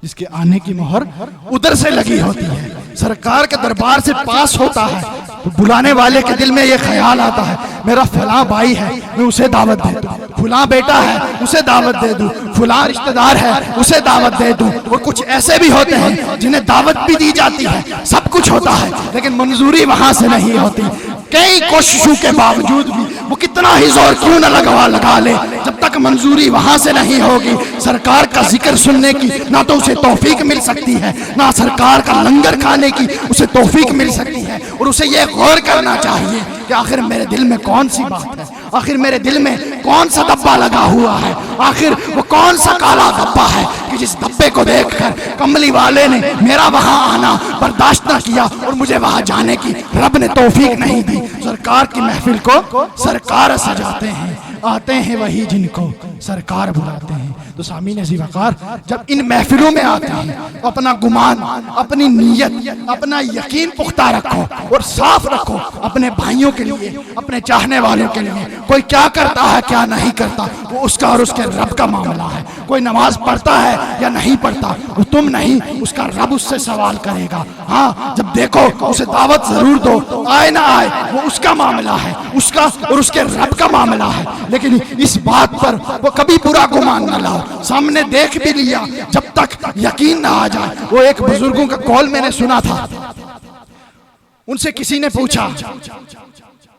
जिसके आने की मोहर उधर से लगी होती है। सरकार के दरबार से पास होता है तो बुलाने वाले के दिल में ये ख्याल आता है मेरा फलां भाई है, मैं उसे दावत दे दूं, फलां बेटा है उसे दावत दे दूं, फलां रिश्तेदार है उसे दावत दे दूं। और कुछ ऐसे भी होते हैं जिन्हें दावत भी दी जाती है, सब कुछ होता है, लेकिन मंजूरी वहां से नहीं होती। कई कोशिशों के बावजूद भी वो कितना ही जोर क्यों न लगा ले, जब तक मंजूरी वहां से नहीं होगी सरकार का जिक्र सुनने की ना तो उसे तौफीक मिल सकती है, ना सरकार का लंगर खाने की उसे तौफीक मिल सकती है। और उसे यह गौर करना चाहिए कि आखिर मेरे दिल में कौन सी बात है, आखिर मेरे दिल में कौन सा धब्बा लगा हुआ है, आखिर वो कौन सा काला धब्बा है कि जिस धब्बे को देखकर कमली वाले ने मेरा वहां आना बर्दाश्त न किया और मुझे वहां जाने की रब ने तौफीक नहीं दी। सरकार की महफिल को सरकार सजाते हैं, आते हैं वही जिनको सरकार बुलाते हैं। तो सामीन ज़ी-वक़ार, जब इन महफिलों में आते हैं अपना गुमान, अपनी नीयत, अपना यकीन पुख्ता रखो और साफ रखो अपने भाइयों के लिए, अपने चाहने वालों के लिए। कोई क्या करता है क्या नहीं करता वो उसका और उसके रब का मामला है। कोई नमाज पढ़ता है या नहीं पढ़ता वो तुम नहीं, उसका रब उससे सवाल करेगा। हाँ, जब देखो उसे दावत जरूर दो, आए ना आए वो उसका मामला है, उसका और उसके रब का मामला है। लेकिन इस बात पर वो कभी बुरा गुमान न लाओ, सामने देख भी लिया जब तक यकीन ना आ जाए। वो एक बुजुर्गों का कॉल मैंने सुना था, उनसे किसी ने पूछा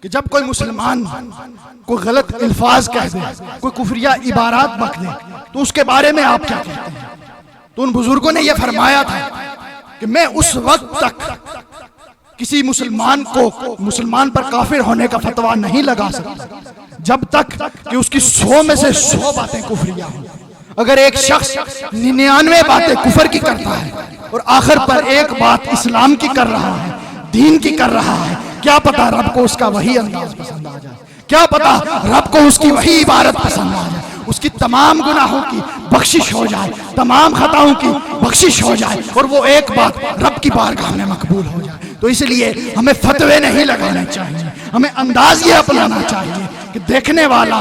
कि जब कोई मुसलमान कोई गलत अल्फाज कह दे, कोई कुफरिया इबारात बक दे तो उसके बारे में आप क्या कहते हैं? तो उन बुजुर्गों ने यह फरमाया था कि मैं उस वक्त तक किसी मुसलमान को मुसलमान पर काफिर होने का फतवा नहीं लगा सकता जब तक कि उसकी 100 में से 100 बातें कुफरिया हों। अगर एक शख्स 99 बातें कुफर की करता है और आखिर पर एक बात इस्लाम की कर रहा है, दीन की कर रहा है, क्या पता रब को उसका वही अंदाज पसंद आ जाए, क्या पता रब को उसकी वही इबारत पसंद आ जाए, उसकी तमाम गुनाहों की बख्शिश हो जाए, तमाम खताओं की बख्शिश हो जाए और वो एक बात रब की बारगाह में मकबूल हो जाए। तो इसलिए हमें फतवे नहीं लगाने चाहिए, हमें अंदाज ये अपनाना चाहिए कि देखने वाला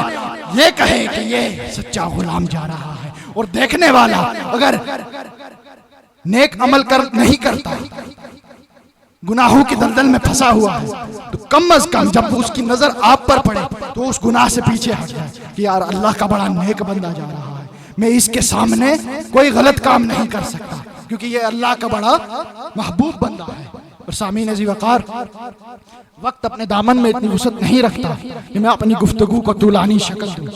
ये कहे कि ये सच्चा गुलाम जा रहा है और देखने वाला अगर नेक अमल नहीं करता, गुनाहों की दलदल में फंसा हुआ है, तो कम अज कम जब उसकी नजर आप पर पड़े तो उस गुनाह से पीछे हट जाए कि यार अल्लाह का बड़ा नेक बंदा जा रहा है, मैं इसके सामने कोई गलत काम नहीं कर सकता क्योंकि ये अल्लाह का बड़ा महबूब बंदा है। और सामीन ज़ी-वक़ार, वक्त अपने दामन में इतनी वुसअत नहीं रखता कि मैं अपनी गुफ्तगू को तुलानी शक्ल दूं।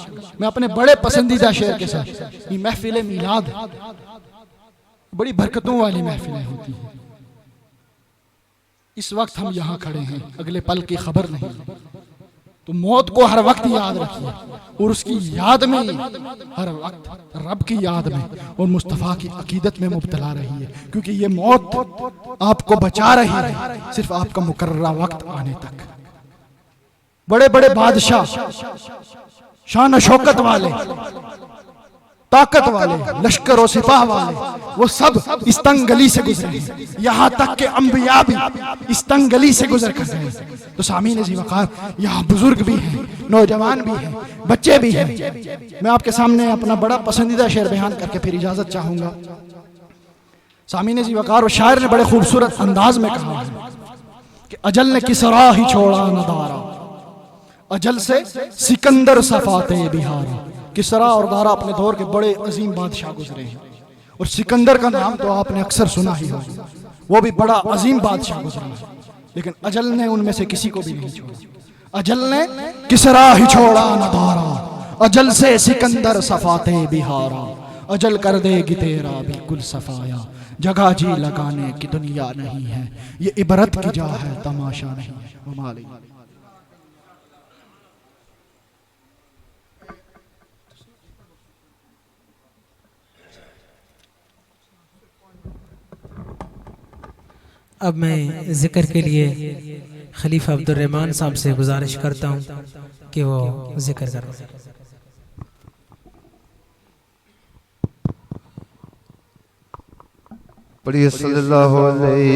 मैं अपने बड़े पसंदीदा शेर के साथ, ये महफिल मीलाद बड़ी बरकतों वाली महफिलें होती हैं। इस वक्त हम यहाँ खड़े हैं, अगले पल की खबर नहीं, तो मौत को हर वक्त याद रखिए और उसकी याद में हर वक्त रब की याद में और मुस्तफ़ा की अकीदत में मुब्तला रहिए, क्योंकि ये मौत आपको बचा रही है सिर्फ आपका मुकर्ररा वक्त आने तक। बड़े बड़े बादशाह, शान शौकत वाले, ताकत वाले, लश्कर और सिपाह वाले, वो सब इस तंग गली से गुजरे हैं। यहाँ तक के अंबिया भी इस तंग गली से गुजर कर गए। तो सामीन जी वक़ार, यहाँ बुजुर्ग भी हैं, नौजवान भी हैं, बच्चे भी हैं। मैं आपके सामने अपना बड़ा पसंदीदा शेर बयान करके फिर इजाजत चाहूंगा। सामीन जी वक़ार, शायर ने बड़े खूबसूरत अंदाज में कहा है कि अजल ने किसरा ही छोड़ा नदारा, अजल से सिकंदर सफाते बिहारा। किसरा और दारा अपने दौर के बड़े अजीम बादशाह गुजरे हैं, और सिकंदर का नाम तो आपने अक्सर सुना ही होगा, वो भी बड़ा अजीम बादशाह गुजरा है। लेकिन अजल ने उनमें से किसी को भी नहीं छोड़ा। अजल ने किसरा ही छोड़ा नदारा, अजल से सिकंदर सफाते बिहारा। अजल कर देगी तेरा बिल्कुल सफाया, जगह जी लगाने की दुनिया नहीं है, ये इबरत की जा है, तमाशा नहीं है। वो मालिक अब मैं जिक्र के लिए खलीफा अब्दुल रहमान साहब से गुजारिश करता हूँ कि वो जिक्र करें। पढ़िए सल्लल्लाहु अलैहि